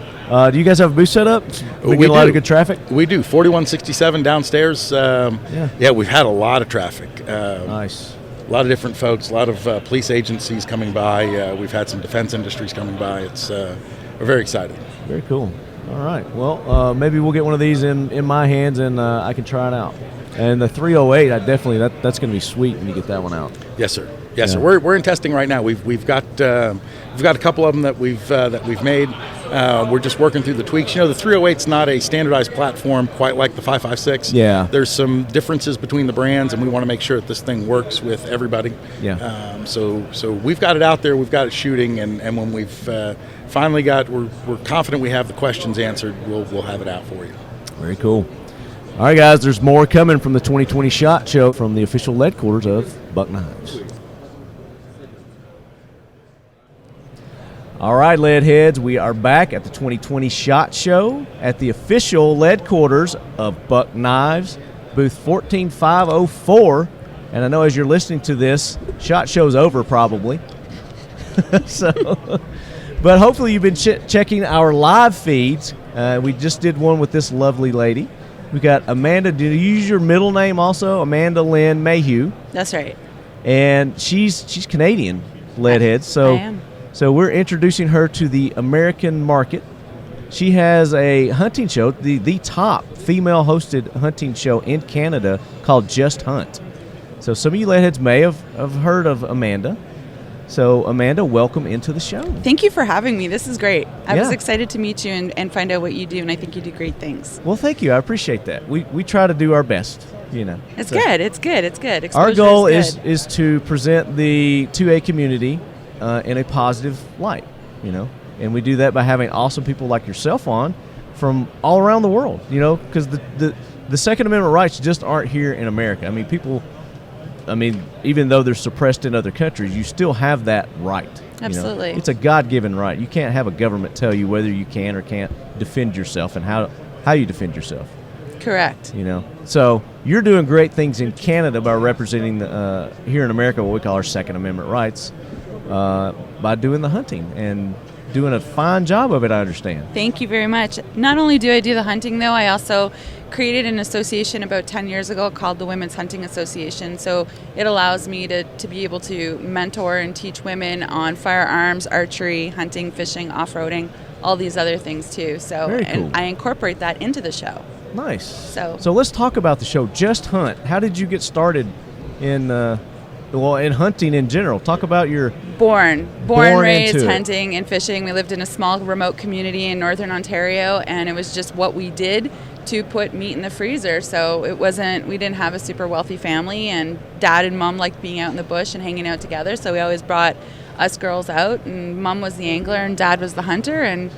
Do you guys have a booth set up? We get a lot of good traffic? We do. 4167 downstairs. Yeah, we've had a lot of traffic. Nice. A lot of different folks, a lot of police agencies coming by. We've had some defense industries coming by. We're very excited. Very cool. All right. Well, maybe we'll get one of these in my hands and I can try it out. And the 308, that's going to be sweet when you get that one out. Yes, sir. Yes, sir. We're in testing right now. We've got a couple of them that we've made. We're just working through the tweaks. The 308's not a standardized platform quite like the 5.56. Yeah. There's some differences between the brands, and we want to make sure that this thing works with everybody. Yeah. So we've got it out there. We've got it shooting, and when we've finally we're confident we have the questions answered, we'll have it out for you. Very cool. All right, guys, there's more coming from the 2020 SHOT Show from the official Leadquarters of Buck Knives. All right, Leadheads, we are back at the 2020 SHOT Show at the official Leadquarters of Buck Knives, booth 14504. And I know as you're listening to this, SHOT Show's over probably. But hopefully you've been checking our live feeds. We just did one with this lovely lady. We got Amanda. Do you use your middle name also? Amanda Lynn Mayhew. That's right. And she's Canadian, Leadhead. So I am. So we're introducing her to the American market. She has a hunting show, the top female-hosted hunting show in Canada called Just Hunt. So some of you Leadheads may have heard of Amanda. So, Amanda, welcome into the show. Thank you for having me. This is great. I Yeah. was excited to meet you and find out what you do, and I think you do great things. Well, thank you. I appreciate that. We try to do our best, It's So good. It's good. It's good. Our Exposure goal is is to present the 2A community in a positive light, and we do that by having awesome people like yourself on from all around the world, because the Second Amendment rights just aren't here in America. Even though they're suppressed in other countries, you still have that right. Absolutely. It's a God-given right. You can't have a government tell you whether you can or can't defend yourself and how you defend yourself. Correct. So you're doing great things in Canada by representing here in America what we call our Second Amendment rights by doing the hunting and doing a fine job of it, I understand. Thank you very much. Not only do I do the hunting, though, I also created an association about 10 years ago called the Women's Hunting Association. So it allows me to be able to mentor and teach women on firearms, archery, hunting, fishing, off-roading, all these other things too. So Very cool. And I incorporate that into the show. Nice. So let's talk about the show, Just Hunt. How did you get started in hunting in general? Talk about your born raised into it. hunting and fishing. We lived in a small remote community in northern Ontario, and it was just what we did to put meat in the freezer. So we didn't have a super wealthy family, and Dad and Mom liked being out in the bush and hanging out together, so we always brought us girls out, and Mom was the angler and Dad was the hunter, and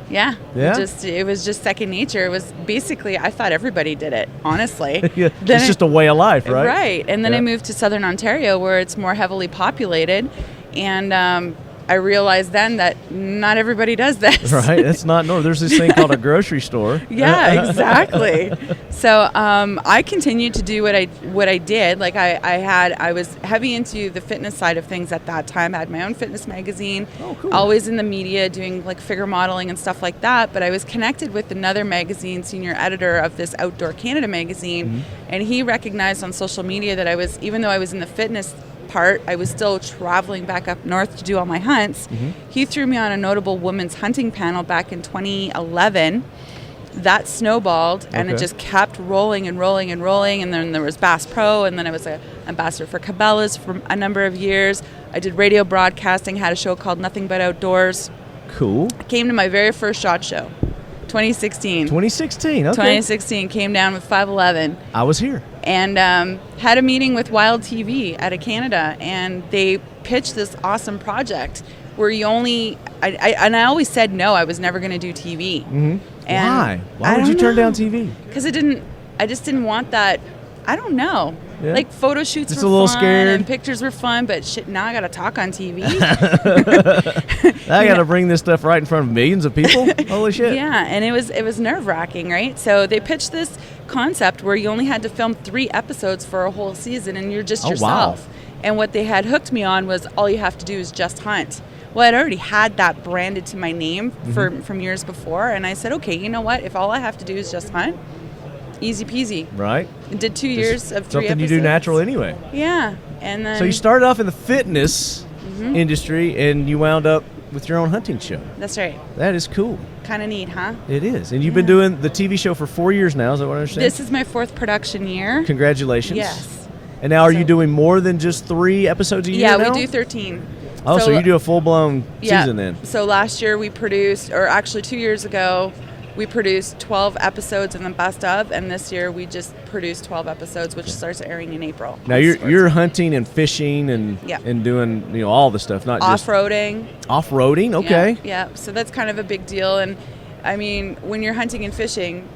yeah. It was just second nature. It was basically, I thought everybody did it, honestly. It's just a way of life, right? Right. And then I moved to southern Ontario where it's more heavily populated, and I realized then that not everybody does this. Right. It's not normal. There's this thing called a grocery store. Yeah, exactly. So I continued to do what I did. Like I was heavy into the fitness side of things at that time. I had my own fitness magazine. Oh, cool. Always in the media doing like figure modeling and stuff like that. But I was connected with another magazine, senior editor of this Outdoor Canada magazine, and he recognized on social media that even though I was in the fitness part, I was still traveling back up north to do all my hunts. He threw me on a notable women's hunting panel back in 2011. That snowballed, and it just kept rolling and rolling and rolling. And then there was Bass Pro, and then I was an ambassador for Cabela's for a number of years. I did radio broadcasting, had a show called Nothing But Outdoors. Cool. Came to my very first SHOT Show, 2016. 2016, okay. 2016, came down with 511. I was here. And had a meeting with Wild TV out of Canada, and they pitched this awesome project where you only, and I always said no, I was never going to do TV. Mm-hmm. And Why? Why would you turn down TV? Because I just didn't want that. I don't know. Yeah. Like photo shoots Just were a little fun scared. and pictures were fun, but shit, now I got to talk on TV. I got to bring this stuff right in front of millions of people. Holy shit! Yeah, and it was nerve wracking, right? So they pitched this concept where you only had to film 3 episodes for a whole season, and you're just yourself. Wow. And what they had hooked me on was all you have to do is just hunt. Well, I'd already had that branded to my name from years before, and I said, okay, you know what? If all I have to do is just hunt, easy peasy. Right. And did 2 years of 3 Something episodes. you do natural anyway. Yeah, and then So you started off in the fitness industry, and you wound up with your own hunting show. That's right. That is cool. Kind of neat, huh? It is. And you've been doing the TV show for 4 years now, is that what I understand? This is my 4th production year. Congratulations. Yes. And now are you doing more than just 3 episodes a year Yeah, now? we do 13. Oh, so you do a full-blown season then. So last year we produced, or actually 2 years ago, we produced 12 episodes in the best of, and this year we just produced 12 episodes, which starts airing in April. Now you're hunting and fishing and doing all the stuff, not just off-roading. Off-roading, okay. Yeah, so that's kind of a big deal. And I mean, when you're hunting and fishing,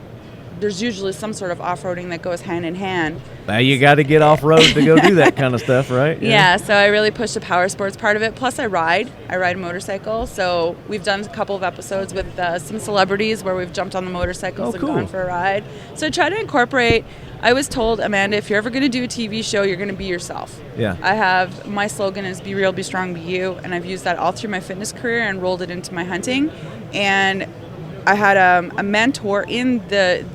there's usually some sort of off-roading that goes hand in hand. Now you got to get off-road to go do that kind of stuff, right? Yeah, so I really push the power sports part of it. Plus I ride a motorcycle. So we've done a couple of episodes with some celebrities where we've jumped on the motorcycles and gone for a ride. So I try to incorporate. I was told, Amanda, if you're ever going to do a TV show, you're going to be yourself. Yeah. My slogan is be real, be strong, be you. And I've used that all through my fitness career and rolled it into my hunting. And I had a mentor in the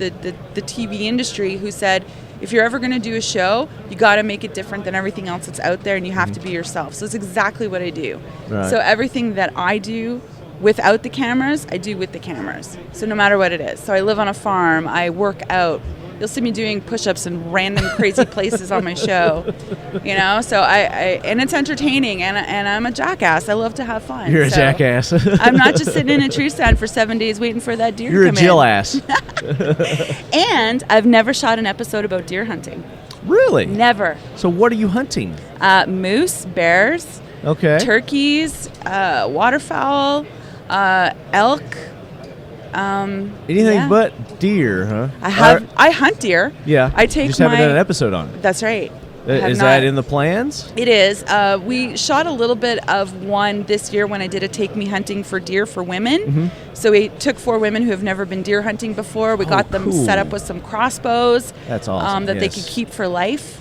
TV industry who said, if you're ever going to do a show, you got to make it different than everything else that's out there, and you have to be yourself. So it's exactly what I do. Right. So everything that I do without the cameras, I do with the cameras. So no matter what it is. So I live on a farm. I work out. You'll see me doing push-ups in random crazy places on my show, so I and it's entertaining, and I'm a jackass. I love to have fun. You're a jackass. I'm not just sitting in a tree stand for 7 days waiting for that deer You're to come a Jill in. ass. And I've never shot an episode about deer hunting. Really? Never. So what are you hunting? Moose, bears, Okay. turkeys, waterfowl, elk. Anything but deer, huh? I hunt deer. Yeah. I take just haven't done an episode on it. That's right. I have Is not. that in the plans? It is. We shot a little bit of one this year when I did a Take Me Hunting for Deer for Women. Mm-hmm. So we took 4 women who have never been deer hunting before. We got them cool. set up with some crossbows. That's awesome. That they yes. could keep for life.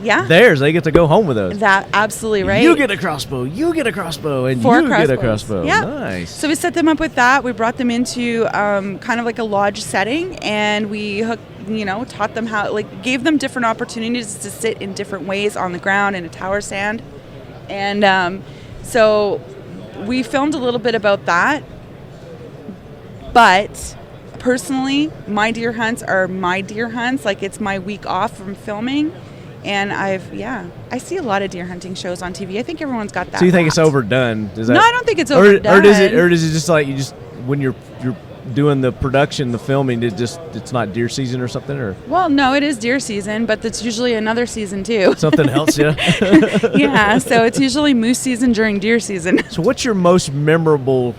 Yeah. Theirs, they get to go home with those. That absolutely right. You get a crossbow, you get a crossbow, and 4 you crossbows. get a crossbow. Yeah. Nice. So we set them up with that. We brought them into kind of like a lodge setting, and we taught them how, gave them different opportunities to sit in different ways on the ground in a tower stand. And so we filmed a little bit about that. But personally, my deer hunts are my deer hunts. It's my week off from filming. And I see a lot of deer hunting shows on TV. I think everyone's got that. So you think it's wrapped. overdone? No, I don't think it's overdone. Or does it just like you just when you're doing the production, the filming, it's not deer season or something, or? Well, no, it is deer season, but it's usually another season too. Something else, yeah. Yeah, so it's usually moose season during deer season. So what's your most memorable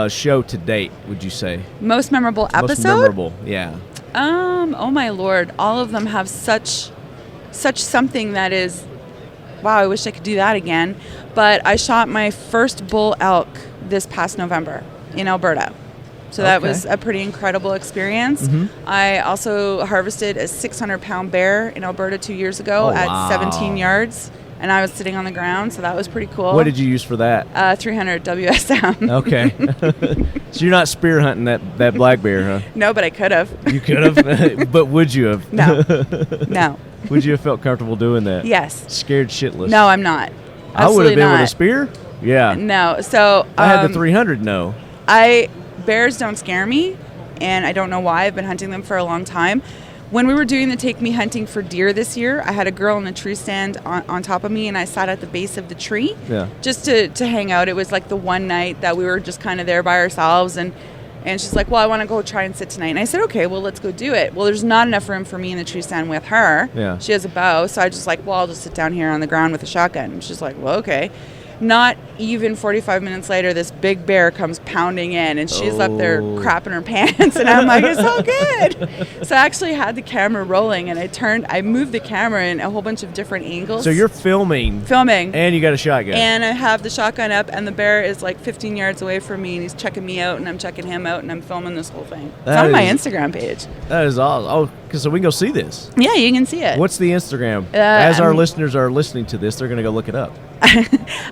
show to date? Would you say? Most memorable episode? Most memorable, yeah. Oh my Lord, all of them have such something that is, wow, I wish I could do that again. But I shot my first bull elk this past November in Alberta. So that was a pretty incredible experience. Mm-hmm. I also harvested a 600-pound bear in Alberta 2 years ago at 17 yards. And I was sitting on the ground, so that was pretty cool. What did you use for that? 300 WSM. Okay. So you're not spear hunting that black bear, huh? No, but I could have. You could have? But would you have? No. Would you have felt comfortable doing that? Yes. Scared shitless? No, I'm not. Absolutely I would have been not. with a spear? Yeah. No. So I had the 300, no. Bears don't scare me, and I don't know why. I've been hunting them for a long time. When we were doing the Take Me Hunting for Deer this year, I had a girl in a tree stand on top of me, and I sat at the base of the tree just to hang out. It was like the one night that we were just kind of there by ourselves, and she's like, well, I want to go try and sit tonight. And I said, okay, well, let's go do it. Well, there's not enough room for me in the tree stand with her. Yeah. She has a bow, so I just like, well, I'll just sit down here on the ground with a shotgun. And she's like, well, okay. not even 45 minutes later, this big bear comes pounding in, and she's up there crapping her pants, and I'm like, it's all good. So I actually had the camera rolling, and I moved the camera in a whole bunch of different angles. So you're filming, and you got a shotgun, and I have the shotgun up, and the bear is like 15 yards away from me, and he's checking me out, and I'm checking him out, and I'm filming this whole thing. It's on my Instagram page. That is awesome. Oh, so we can go see this. Yeah, you can see it. What's the Instagram? As our listeners are listening to this, they're going to go look it up.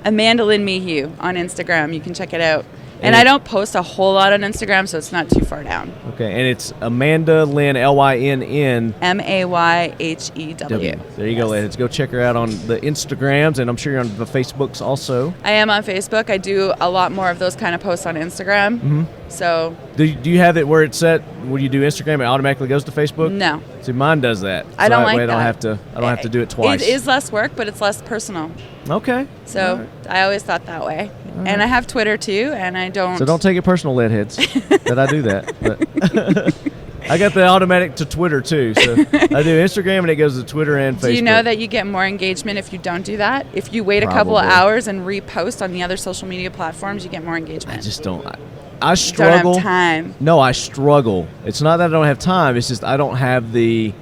Amanda Lynn Mayhew on Instagram. You can check it out. And I don't post a whole lot on Instagram, so it's not too far down. Okay, and it's Amanda Lynn, Lynn. Mayhew. There you go, ladies. Go check her out on the Instagrams, and I'm sure you're on the Facebooks also. I am on Facebook. I do a lot more of those kind of posts on Instagram. Mm-hmm. So. Do you have it where it's set? When you do Instagram, it automatically goes to Facebook? No. See, mine does that. I don't like that. I don't have to do it twice. It is less work, but it's less personal. Okay. So right. I always thought that way. Right. And I have Twitter too, and I don't. So don't take it personal, leadheads, that I do that. But I got the automatic to Twitter too. So I do Instagram, and it goes to Twitter and Facebook. Do you know that you get more engagement if you don't do that? If you wait a couple of hours and repost on the other social media platforms, you get more engagement. I just don't. I struggle. Don't have time. No, I struggle. It's not that I don't have time. It's just I don't have the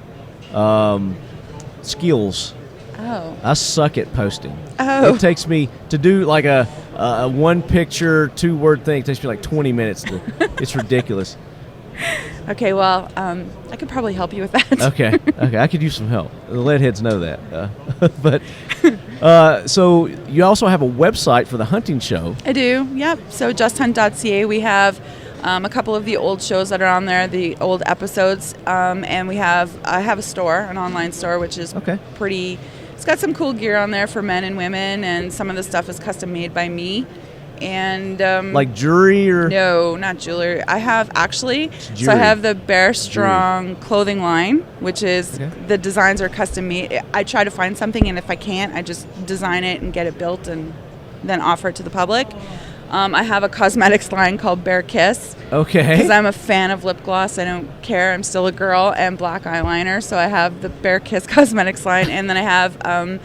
skills. Oh. I suck at posting. Oh. It takes me to do like a one picture, 2-word thing. It takes me like 20 minutes. It's ridiculous. Okay, well, I could probably help you with that. Okay, I could use some help. The leadheads know that. But so you also have a website for the hunting show. I do, yep. So justhunt.ca, we have a couple of the old shows that are on there, the old episodes, and I have a store, an online store, which is pretty. It's got some cool gear on there for men and women, and some of the stuff is custom made by me. And like jewelry or no, not jewelry. I have actually. So I have the Bear Strong clothing line, which is the designs are custom made. I try to find something, and if I can't, I just design it and get it built, and then offer it to the public. I have a cosmetics line called Bear Kiss. Okay. Because I'm a fan of lip gloss. I don't care. I'm still a girl, and black eyeliner. So I have the Bear Kiss cosmetics line, and then I have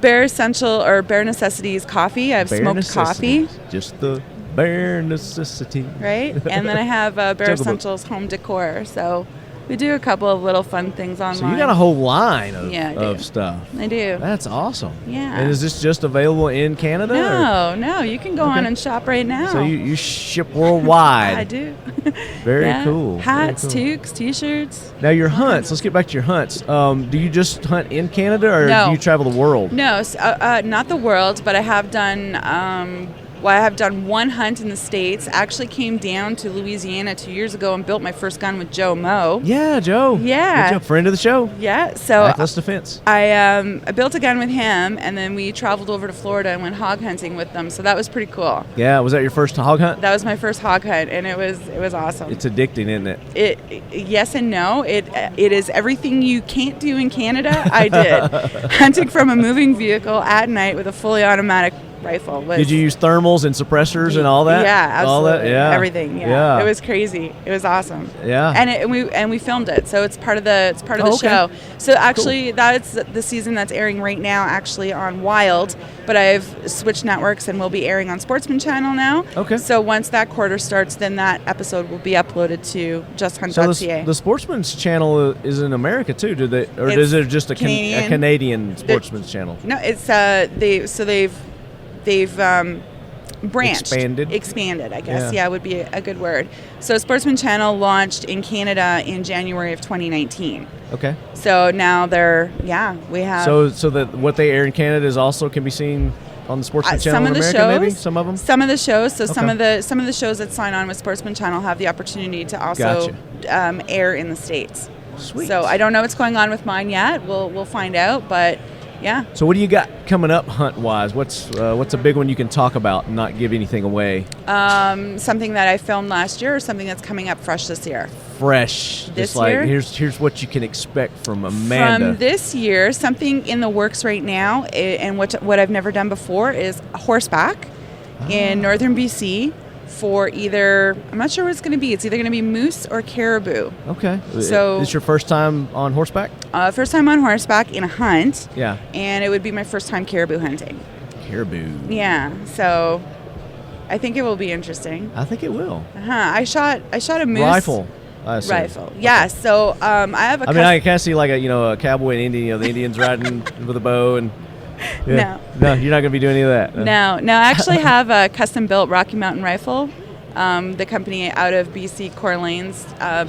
Bear Essential or Bear Necessities coffee. I have smoked coffee. Just the bare necessity. Right? And then I have Bear Essentials home decor. So we do a couple of little fun things online. So you got a whole line of stuff. I do. That's awesome. Yeah. And is this just available in Canada? No. You can go on and shop right now. So you ship worldwide. I do. Very cool. Hats, Very cool. toques, T-shirts. Now your hunts. Let's get back to your hunts. Do you just hunt in Canada, or do you travel the world? No, not the world, but I have done. I have done one hunt in the States. Actually came down to Louisiana 2 years ago and built my first gun with Joe Moe. Yeah, Joe. Yeah. Good job. Friend of the show. Yeah. So Backless Defense. I built a gun with him, and then we traveled over to Florida and went hog hunting with them. So that was pretty cool. Yeah. Was that your first hog hunt? That was my first hog hunt, and it was awesome. It's addicting, isn't it? Yes and no. It is everything you can't do in Canada. I did. Hunting from a moving vehicle at night with a fully automatic rifle. Did you use thermals and suppressors and all that? Yeah, absolutely. All that? Yeah. Everything. Yeah. It was crazy. It was awesome. Yeah. And we filmed it, so it's part of the show. So actually, that's the season that's airing right now. Actually on Wild, but I've switched networks and will be airing on Sportsman Channel now. Okay. So once that quarter starts, then that episode will be uploaded to justhunt.ca. So the Sportsman's Channel is in America too, is it just a Canadian Sportsman's Channel? No, it's they've branched. Expanded, I guess. Yeah, would be a good word. So Sportsman Channel launched in Canada in January of 2019. Okay. So now we have. So that what they air in Canada is also can be seen on the Sportsman Channel in America, maybe? Some of them? Some of the shows. So some of the shows that sign on with Sportsman Channel have the opportunity to also air in the States. Sweet. So I don't know what's going on with mine yet. We'll find out, but yeah. So what do you got coming up hunt-wise? What's a big one you can talk about and not give anything away? Something that I filmed last year, or something that's coming up fresh this year? Fresh. This year? Here's what you can expect from Amanda. From this year, something in the works right now, and what I've never done before is horseback in northern BC. For either, I'm not sure what it's going to be. It's either going to be moose or caribou. Okay. So it's your first time on horseback? First time on horseback in a hunt. Yeah. And it would be my first time caribou hunting. caribou. Yeah, so I think it will be interesting. I think it will. I shot a moose Rifle. I assume. rifle. Yeah. So I have a. I mean, I kind of see like a cowboy and Indian. The Indians riding with a bow and. Yeah. No, you're not going to be doing any of that. No. I actually have a custom-built Rocky Mountain rifle. The company out of BC, Coeur d'Alene's,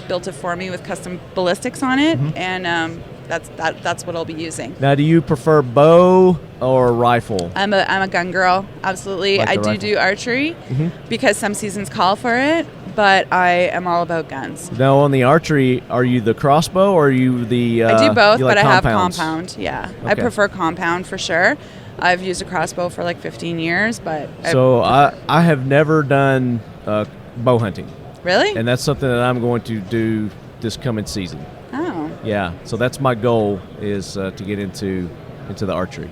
built it for me with custom ballistics on it, and that's what I'll be using. Now, do you prefer bow or rifle? I'm a gun girl, absolutely. Like I the do rifle. archery because some seasons call for it, but I am all about guns. Now, on the archery, are you the crossbow or are you the? I do both, you like but I have compounds? compound. Yeah, I Okay. prefer compound for sure. I've used a crossbow for like 15 years, but So I have never done bow hunting, really? and that's something that I'm going to do this coming season. Oh. Yeah, so that's my goal is to get into the archery.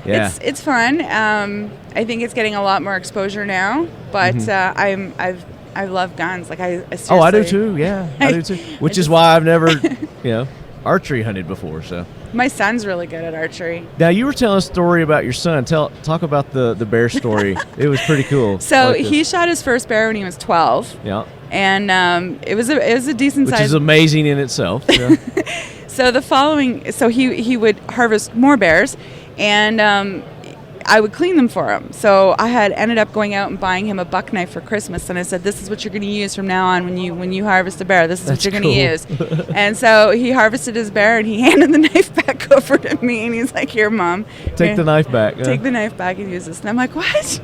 Yeah, It's fun. I think it's getting a lot more exposure now, but I love guns. Like I seriously, I do too. Yeah, I do too. Which is why I've never archery hunted before. So my son's really good at archery. now you were telling a story about your son. Talk about the bear story. It was pretty cool. So Like this. he shot his first bear when he was 12. Yeah. And it was a decent Which size. is amazing in itself. Yeah. So he would harvest more bears, and I would clean them for him. So I had ended up going out and buying him a buck knife for Christmas, and I said, "This is what you're going to use from now on when you harvest a bear. This is That's what you're going to cool. use." And so he harvested his bear, and he handed the knife back over to me, and he's like, "Here, Mom, Take the knife back. Take the knife back and use this." And I'm like, "What?"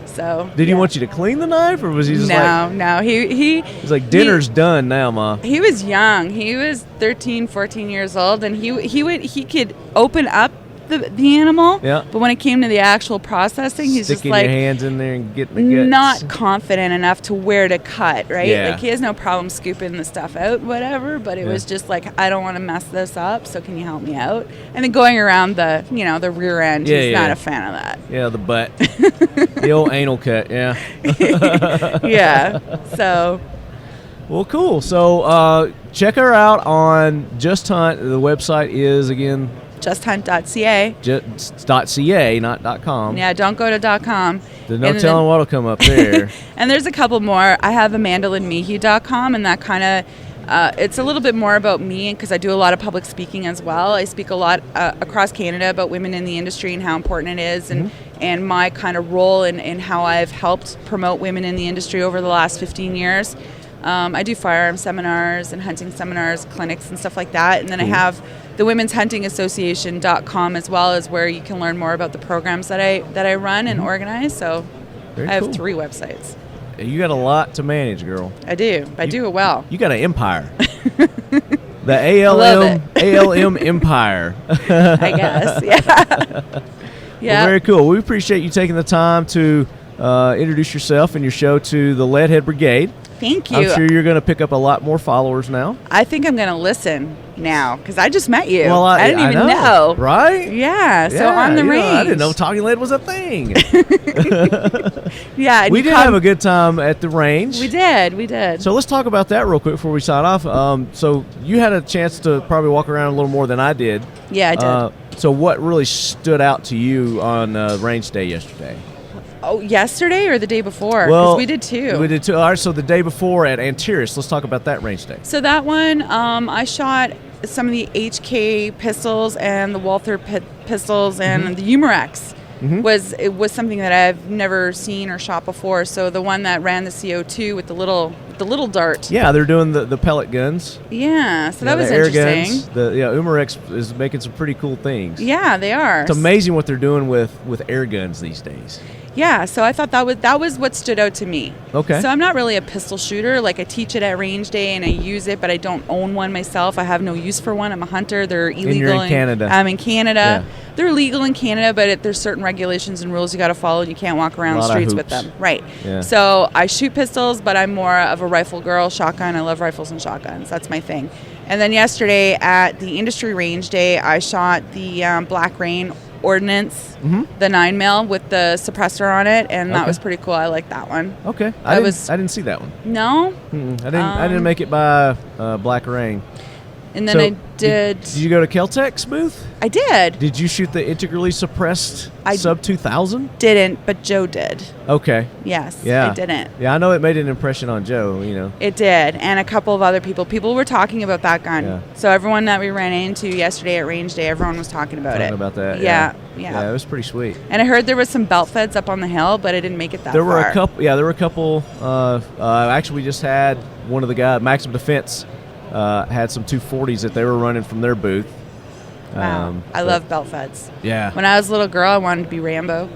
So Did he want you to clean the knife, or was he just no. He's like, dinner's done now, Ma. He was young. He was 13, 14 years old, and he could open up the animal. Yeah. But when it came to the actual processing, he's Sticking just like your hands in there and getting the guts. not confident enough to where to cut, right? Yeah. Like he has no problem scooping the stuff out, whatever. But it was just like, I don't want to mess this up, so can you help me out? And then going around the rear end, he's not a fan of that. Yeah, the butt. The old anal cut, yeah. Yeah. So. Well, cool. So check her out on Just Hunt. The website is, again, JustHunt.ca. .ca, not .com. Yeah, don't go to .com. There's no telling what'll come up there. And there's a couple more. I have amandalinmehe.com, and that kind of it's a little bit more about me because I do a lot of public speaking as well. I speak a lot across Canada about women in the industry and how important it is, and my kind of role in how I've helped promote women in the industry over the last 15 years. I do firearm seminars and hunting seminars, clinics, and stuff like that. And then I have the Women's Hunting Association.com as well, as where you can learn more about the programs that I run and organize. So Very I have cool. 3 websites. You got a lot to manage, girl. I do. I do it well. You got an empire. The Love ALM Empire. I guess. Yeah. Yeah. Well, very cool. We appreciate you taking the time to introduce yourself and your show to the Leadhead Brigade. Thank you. I'm sure you're going to pick up a lot more followers now. I think I'm going to listen now because I just met you. Well, I didn't even know. Right? Yeah. So on the range. I didn't know Talking Lead was a thing. Yeah. We did have a good time at the range. We did. So let's talk about that real quick before we sign off. So you had a chance to probably walk around a little more than I did. Yeah, I did. So what really stood out to you on range day yesterday? Oh, yesterday or the day before? Well, because we did 2. We did 2. All right, so the day before at Antares, let's talk about that range day. So that one, I shot some of the HK pistols and the Walther pistols and the Umarex. It was something that I've never seen or shot before. So the one that ran the CO2 with the little dart. Yeah, they're doing the pellet guns. Yeah, so that was the air interesting. guns. Umarex is making some pretty cool things. Yeah, they are. It's amazing what they're doing with air guns these days. Yeah, so I thought that was what stood out to me. Okay. So I'm not really a pistol shooter. Like I teach it at range day and I use it, but I don't own one myself. I have no use for one. I'm a hunter. They're illegal. And you're in Canada. I'm in Canada. Yeah. They're legal in Canada, but there's certain regulations and rules you got to follow. You can't walk around the streets with them. Right. Yeah. So I shoot pistols, but I'm more of a rifle girl. Shotgun. I love rifles and shotguns. That's my thing. And then yesterday at the industry range day, I shot the Black Rain Ordnance, the 9mm with the suppressor on it, and that was pretty cool. I like that one. Okay, I didn't see that one. No, I didn't make it by Black Rain. And then So, I did. Did you go to Kel-Tec's booth? I did. Did you shoot the integrally suppressed sub 2000? Didn't, but Joe did. Okay. Yes. Yeah. I didn't. Yeah, I know it made an impression on Joe. It did, and a couple of other people. People were talking about that gun. Yeah. So everyone that we ran into yesterday at range day, everyone was talking about it. Talking about that. Yeah. Yeah, it was pretty sweet. And I heard there was some belt feds up on the hill, but I didn't make it that There far. were a couple. Yeah, there were a couple. Actually, we just had one of the guys, Maximum Defense, had some 240s that they were running from their booth. Wow. I love belt feds. Yeah. When I was a little girl, I wanted to be Rambo.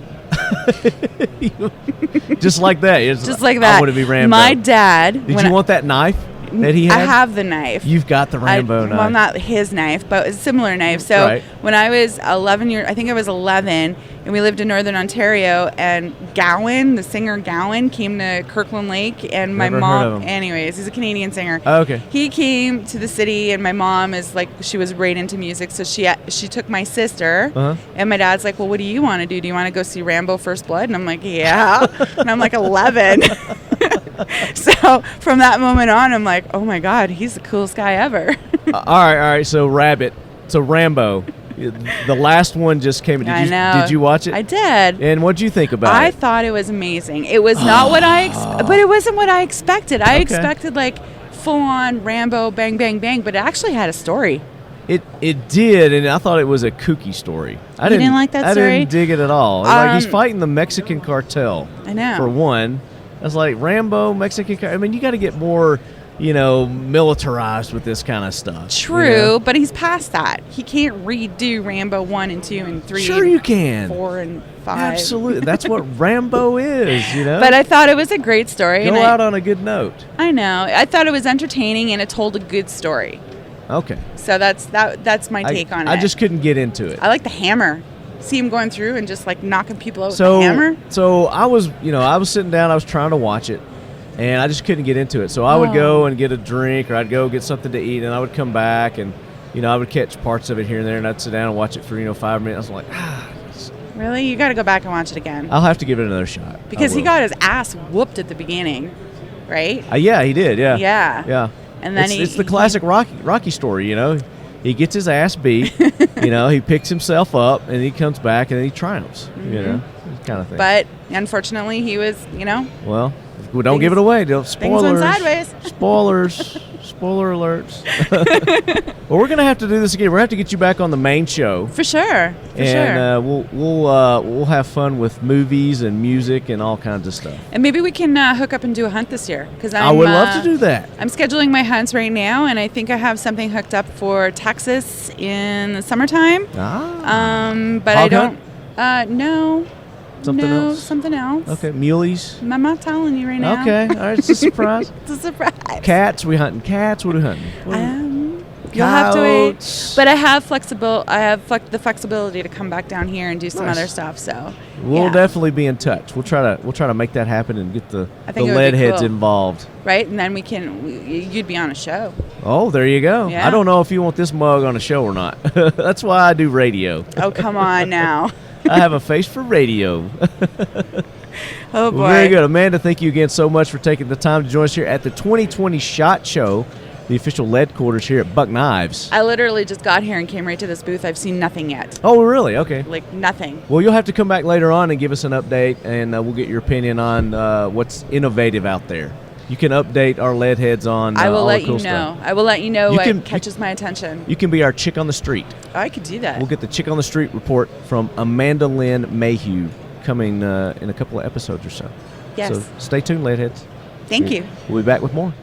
Just like that. Just like that. I want to be Rambo. My dad. Did you want that knife that he had? I have the knife. You've got the Rambo knife. Well, not his knife, but a similar knife. So Right. when I was 11 years, I think I was 11, and we lived in Northern Ontario, and Gowan, the singer Gowan, came to Kirkland Lake, and my Never heard mom, of him. anyways, he's a Canadian singer. Oh, okay. He came to the city, and my mom is like, she was right into music, so she took my sister, and my dad's like, well, what do you want to do? Do you want to go see Rambo First Blood? And I'm like, yeah. And I'm like 11. So from that moment on, I'm like, oh my God, he's the coolest guy ever. All right. So Rambo. The last one just came. I know. Did you watch it? I did. And what did you think about I it? thought it was amazing. It was not what but it wasn't what I expected. I Okay. expected like full on Rambo, bang, bang, bang, but it actually had a story. It did, and I thought it was a kooky story. I didn't like that story? I didn't dig it at all. Like he's fighting the Mexican cartel. I know. For one, I was like, Rambo, Mexican. I mean, you got to get more, militarized with this kind of stuff. True, but he's past that. He can't redo Rambo 1 and 2 and 3. Sure you can. 4 and 5. Absolutely. That's what Rambo is, But I thought it was a great story. Go out on a good note. I know. I thought it was entertaining, and it told a good story. Okay. So that's my take on it. I just couldn't get into it. I like the hammer. See him going through and just like knocking people out with the hammer. So I was sitting down, I was trying to watch it, and I just couldn't get into it. So I would go and get a drink, or I'd go get something to eat, and I would come back, and I would catch parts of it here and there, and I'd sit down and watch it for 5 minutes. I was like, Really? You got to go back and watch it again. I'll have to give it another shot. Because he got his ass whooped at the beginning, right? Yeah, he did. Yeah. Yeah. And then it's the classic Rocky story. He gets his ass beat. He picks himself up, and he comes back, and then he triumphs. Kind of thing. But unfortunately, he was. Well, we don't give it away. Spoilers. Things went sideways. Spoilers. Spoiler alerts. Well, we're gonna have to do this again. We're gonna have to get you back on the main show for sure. We'll have fun with movies and music and all kinds of stuff. And maybe we can hook up and do a hunt this year, because I would love to do that. I'm scheduling my hunts right now, and I think I have something hooked up for Texas in the summertime. But Hog I don't. No. Something else. Okay, muleys. I'm not telling you right now. Okay, all right, it's a surprise. It's a surprise. Cats, we hunting cats. What are we hunting? You'll have to wait. But I have the flexibility to come back down here and do some other stuff. So we'll definitely be in touch. We'll try to make that happen and get the lead heads involved. Right, and then you'd be on a show. Oh, there you go. Yeah. I don't know if you want this mug on a show or not. That's why I do radio. Oh, come on now. I have a face for radio. Oh, boy. Well, very good. Amanda, thank you again so much for taking the time to join us here at the 2020 SHOT Show, the official Leadquarters here at Buck Knives. I literally just got here and came right to this booth. I've seen nothing yet. Oh, really? Okay. Like nothing. Well, you'll have to come back later on and give us an update, and we'll get your opinion on what's innovative out there. You can update our lead heads on I will all let the cool you know. stuff. I will let you know what catches my attention. You can be our chick on the street. Oh, I could do that. We'll get the chick on the street report from Amanda Lynn Mayhew coming in a couple of episodes or so. Yes. So stay tuned, Leadheads. Thank you. We'll be back with more.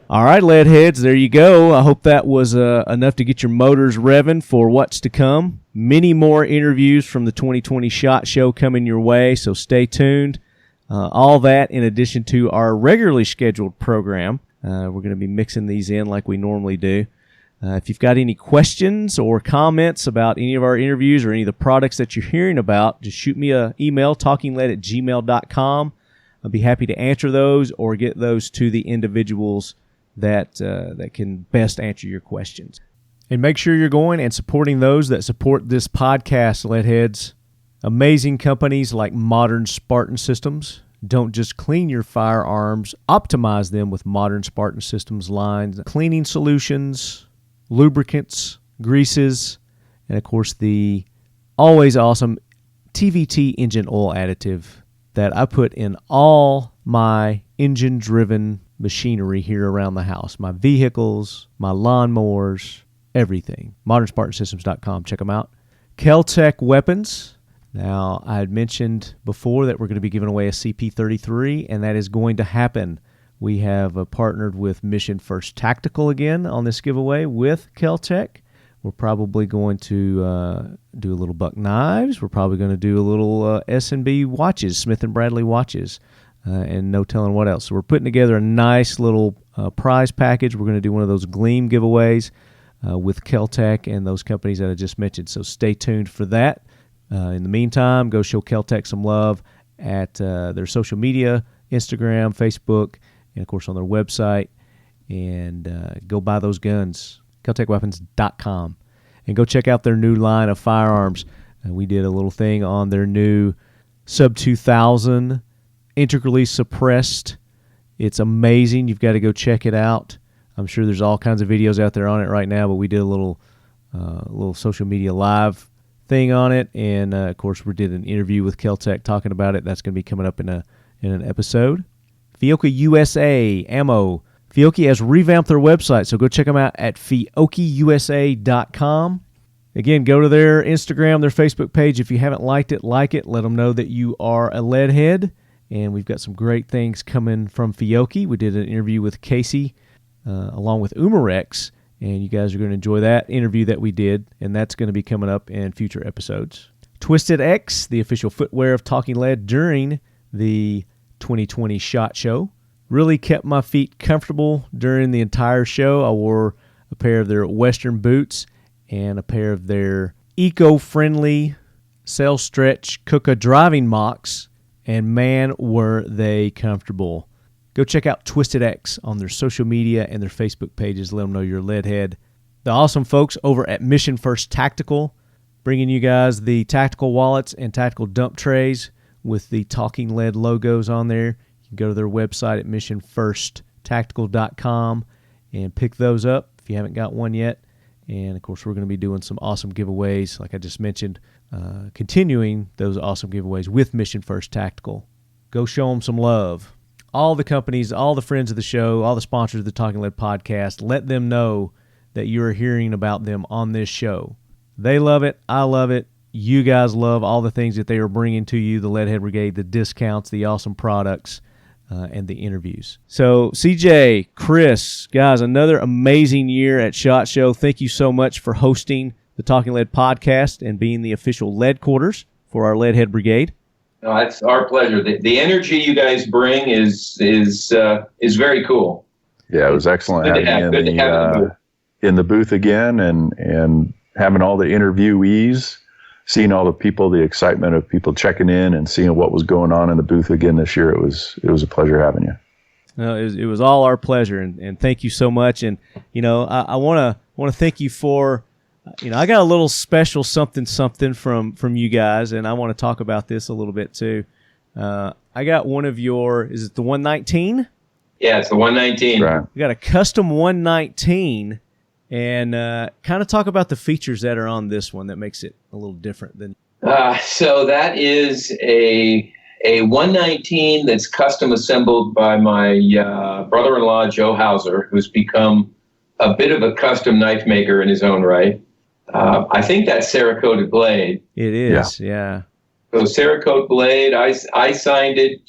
All right, Leadheads, there you go. I hope that was enough to get your motors revving for what's to come. Many more interviews from the 2020 SHOT Show coming your way, so stay tuned. All that in addition to our regularly scheduled program. We're going to be mixing these in like we normally do. If you've got any questions or comments about any of our interviews or any of the products that you're hearing about, just shoot me an email, talkinglead@gmail.com. I'll be happy to answer those or get those to the individuals that can best answer your questions. And make sure you're going and supporting those that support this podcast, Leadheads. Amazing companies like Modern Spartan Systems. Don't just clean your firearms, optimize them with Modern Spartan Systems lines, cleaning solutions, lubricants, greases, and of course the always awesome TVT engine oil additive that I put in all my engine-driven machinery here around the house. My vehicles, my lawnmowers, everything. ModernSpartanSystems.com. Check them out. Kel-Tec Weapons. Now, I had mentioned before that we're going to be giving away a CP33, and that is going to happen. We have partnered with Mission First Tactical again on this giveaway with Kel-Tec. We're probably going to do a little Buck Knives. We're probably going to do a little S&B watches, Smith & Bradley watches, and no telling what else. So we're putting together a nice little prize package. We're going to do one of those Gleam giveaways with Kel-Tec and those companies that I just mentioned. So stay tuned for that. In the meantime, go show Kel-Tec some love at their social media, Instagram, Facebook, and, of course, on their website. And go buy those guns. KelTecWeapons.com, and go check out their new line of firearms. We did a little thing on their new Sub 2000 integrally suppressed. It's amazing. You've got to go check it out. I'm sure there's all kinds of videos out there on it right now, but we did a little social media live thing on it, and of course we did an interview with Kel-Tec talking about it. That's going to be coming up in an episode. Fiocchi USA Ammo. Fiocchi has revamped their website, so go check them out at fiocchiusa.com. Again, go to their Instagram, their Facebook page. If you haven't liked it, like it. Let them know that you are a lead head, and we've got some great things coming from Fiocchi. We did an interview with Casey along with Umarex, and you guys are going to enjoy that interview that we did, and that's going to be coming up in future episodes. Twisted X, the official footwear of Talking Lead during the 2020 SHOT Show. Really kept my feet comfortable during the entire show. I wore a pair of their Western boots and a pair of their eco-friendly Cell Stretch Kuka driving mocks, and man, were they comfortable. Go check out Twisted X on their social media and their Facebook pages. Let them know you're a lead head. The awesome folks over at Mission First Tactical, bringing you guys the tactical wallets and tactical dump trays with the Talking Lead logos on there. Go to their website at missionfirsttactical.com and pick those up if you haven't got one yet. And, of course, we're going to be doing some awesome giveaways, like I just mentioned, continuing those awesome giveaways with Mission First Tactical. Go show them some love. All the companies, all the friends of the show, all the sponsors of the Talking Lead podcast, let them know that you're hearing about them on this show. They love it. I love it. You guys love all the things that they are bringing to you, the Leadhead Brigade, the discounts, the awesome products, and the interviews. So, CJ, Chris, guys, another amazing year at SHOT Show. Thank you so much for hosting the Talking Lead podcast and being the official Leadquarters for our Leadhead Brigade. No, it's our pleasure. The energy you guys bring is very cool. Yeah, it was excellent having you in the booth again, and having all the interviewees, seeing all the people, the excitement of people checking in and seeing what was going on in the booth again this year. It was a pleasure having you. No, it was all our pleasure, and thank you so much. And I want to thank you for, I got a little special something from you guys, and I want to talk about this a little bit too. I got one of your, is it the 119? Yeah, it's the 119. Right. We got a custom 119. And kind of talk about the features that are on this one that makes it a little different than. So that is a 119 that's custom assembled by my brother-in-law, Joe Hauser, who's become a bit of a custom knife maker in his own right. I think that's Cerakoted blade. It is, yeah. So Cerakote blade, I signed it.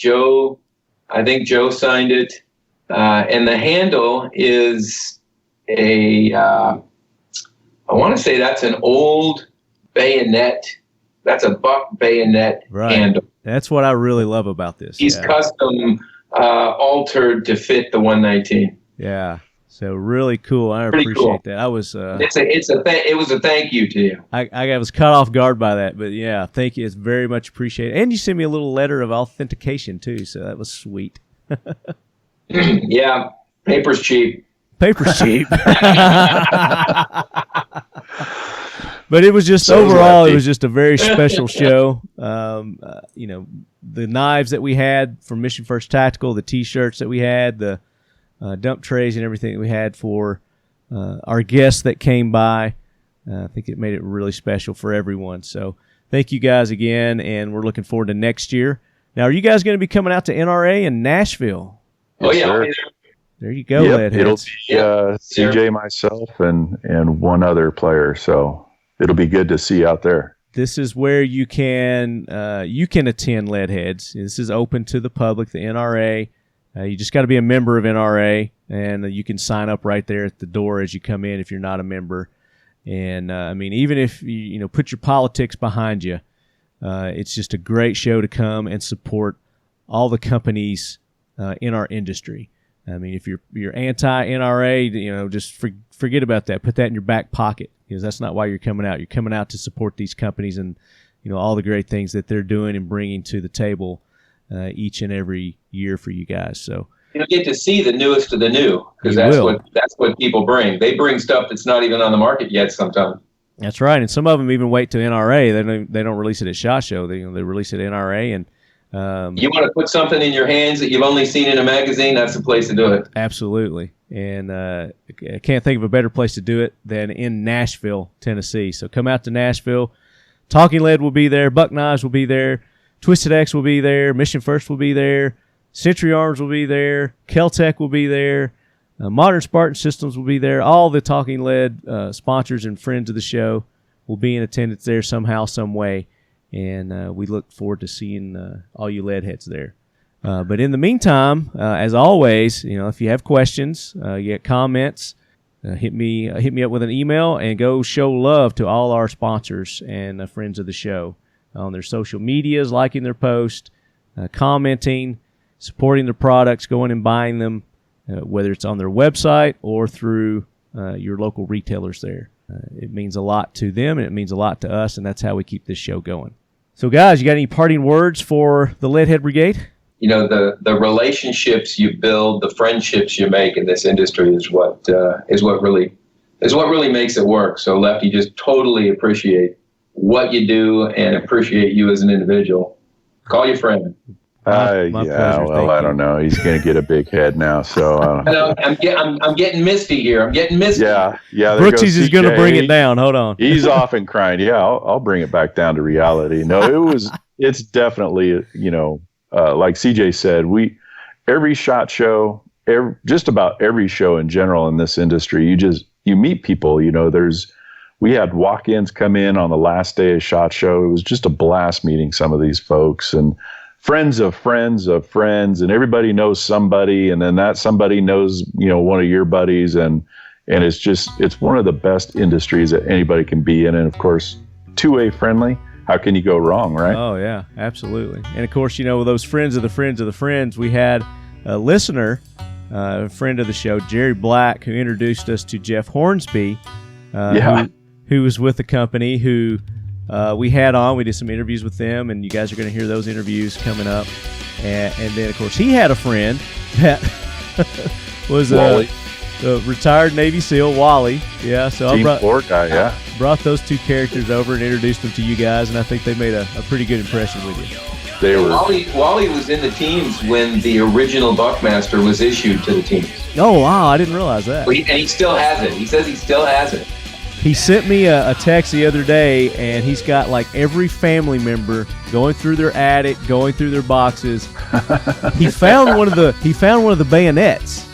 I think Joe signed it. And the handle is I want to say that's an old bayonet. That's a buck bayonet handle. That's what I really love about this. He's custom altered to fit the 119. Yeah. So really cool. I appreciate that. I was. It was a thank you to you. I was caught off guard by that, but yeah, thank you. It's very much appreciated. And you sent me a little letter of authentication too, so that was sweet. Yeah, paper's cheap. Paper's cheap. But it was just overall, it was just a very special show. The knives that we had from Mission First Tactical, the T-shirts that we had, the dump trays and everything that we had for our guests that came by. I think it made it really special for everyone. So thank you guys again, and we're looking forward to next year. Now, are you guys going to be coming out to NRA in Nashville? Oh, yeah. Sir. There you go, Yep, it'll Leadheads. be CJ, myself, and one other player. So it'll be good to see you out there. This is where you can attend Leadheads. This is open to the public, the NRA. You just got to be a member of NRA, and you can sign up right there at the door as you come in if you're not a member. And I mean, even if you put your politics behind you, it's just a great show to come and support all the companies in our industry. I mean, if you're anti-NRA, just forget about that. Put that in your back pocket, because that's not why you're coming out. You're coming out to support these companies and all the great things that they're doing and bringing to the table each and every year for you guys. So you'll get to see the newest of the new, because that's what people bring. They bring stuff that's not even on the market yet sometimes. That's right, and some of them even wait to NRA. They don't release it at SHOT Show. They release it at NRA. And you want to put something in your hands that you've only seen in a magazine, that's the place to do it. Absolutely. And I can't think of a better place to do it than in Nashville, Tennessee. So come out to Nashville. Talking Lead will be there. Buck Knives will be there. Twisted X will be there. Mission First will be there. Century Arms will be there. Kel-Tec will be there. Modern Spartan Systems will be there. All the Talking Lead sponsors and friends of the show will be in attendance there somehow, some way. And we look forward to seeing all you Leadheads there. But in the meantime, as always, if you have questions, you got comments, hit me up with an email, and go show love to all our sponsors and friends of the show on their social medias, liking their post, commenting, supporting their products, going and buying them, whether it's on their website or through your local retailers there. It means a lot to them, and it means a lot to us, and that's how we keep this show going. So, guys, you got any parting words for the Leadhead Brigade? The relationships you build, the friendships you make in this industry is what really makes it work. So, Lefty, just totally appreciate what you do and appreciate you as an individual. Call your friend. My pleasure. Well, I don't know. He's going to get a big head now, so. I'm getting misty here. I'm getting misty. Yeah. Brooksy's is going to bring it down. Hold on. He's off and crying. Yeah, I'll bring it back down to reality. No, it's definitely, like CJ said, every SHOT Show, just about every show in general in this industry, you meet people. We had walk-ins come in on the last day of SHOT Show. It was just a blast meeting some of these folks, and friends of friends of friends, and everybody knows somebody, and then that somebody knows, one of your buddies, and it's one of the best industries that anybody can be in. And of course, two-way friendly. How can you go wrong, right? Oh yeah, absolutely. And of course, those friends of the friends of the friends, we had a listener, a friend of the show, Jerry Black, who introduced us to Jeff Hornsby, who was with the company, who we had on. We did some interviews with them, and you guys are going to hear those interviews coming up. And then, of course, he had a friend that was a retired Navy SEAL, Wally. Yeah, so I brought those two characters over and introduced them to you guys, and I think they made a pretty good impression with you. Wally was in the teams when the original Buckmaster was issued to the teams. Oh, wow, I didn't realize that. And he still has it. He says he still has it. He sent me a text the other day, and he's got like every family member going through their attic, going through their boxes. He found one of the bayonets.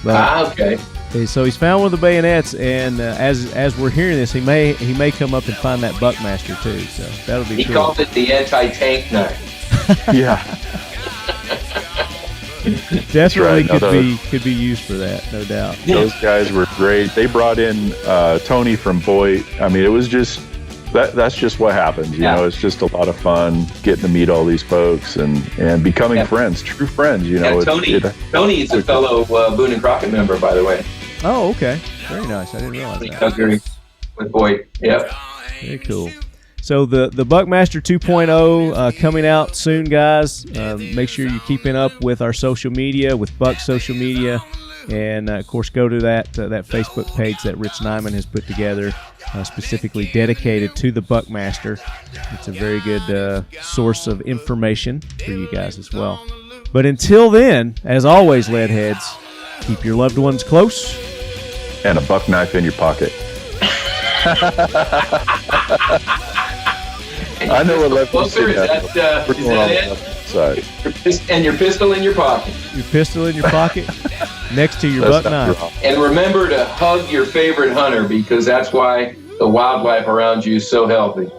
Okay. So he's found one of the bayonets, and as we're hearing this, he may come up and find that Buckmaster too. So that'll be. He called it the anti-tank knife. Yeah. Definitely could be used for that, no doubt. Those guys were great. They brought in Tony from Boyd. I mean, it was just that's just what happens. It's just a lot of fun getting to meet all these folks and becoming friends, true friends. Tony is a fellow Boone and Crockett member, by the way. Oh, okay, very nice. I didn't realize that. With Boyd, yep. Very cool. So the Buckmaster 2.0 coming out soon, guys. Make sure you're keeping up with our social media, with Buck's social media, and of course go to that Facebook page that Rich Neyman has put together, specifically dedicated to the Buckmaster. It's a very good source of information for you guys as well. But until then, as always, Leadheads, keep your loved ones close and a buck knife in your pocket. I know what Lefty Closer, is that it? Sorry. And your pistol in your pocket. Your pistol in your pocket next to your That's buck not knife. wrong. And remember to hug your favorite hunter, because that's why the wildlife around you is so healthy.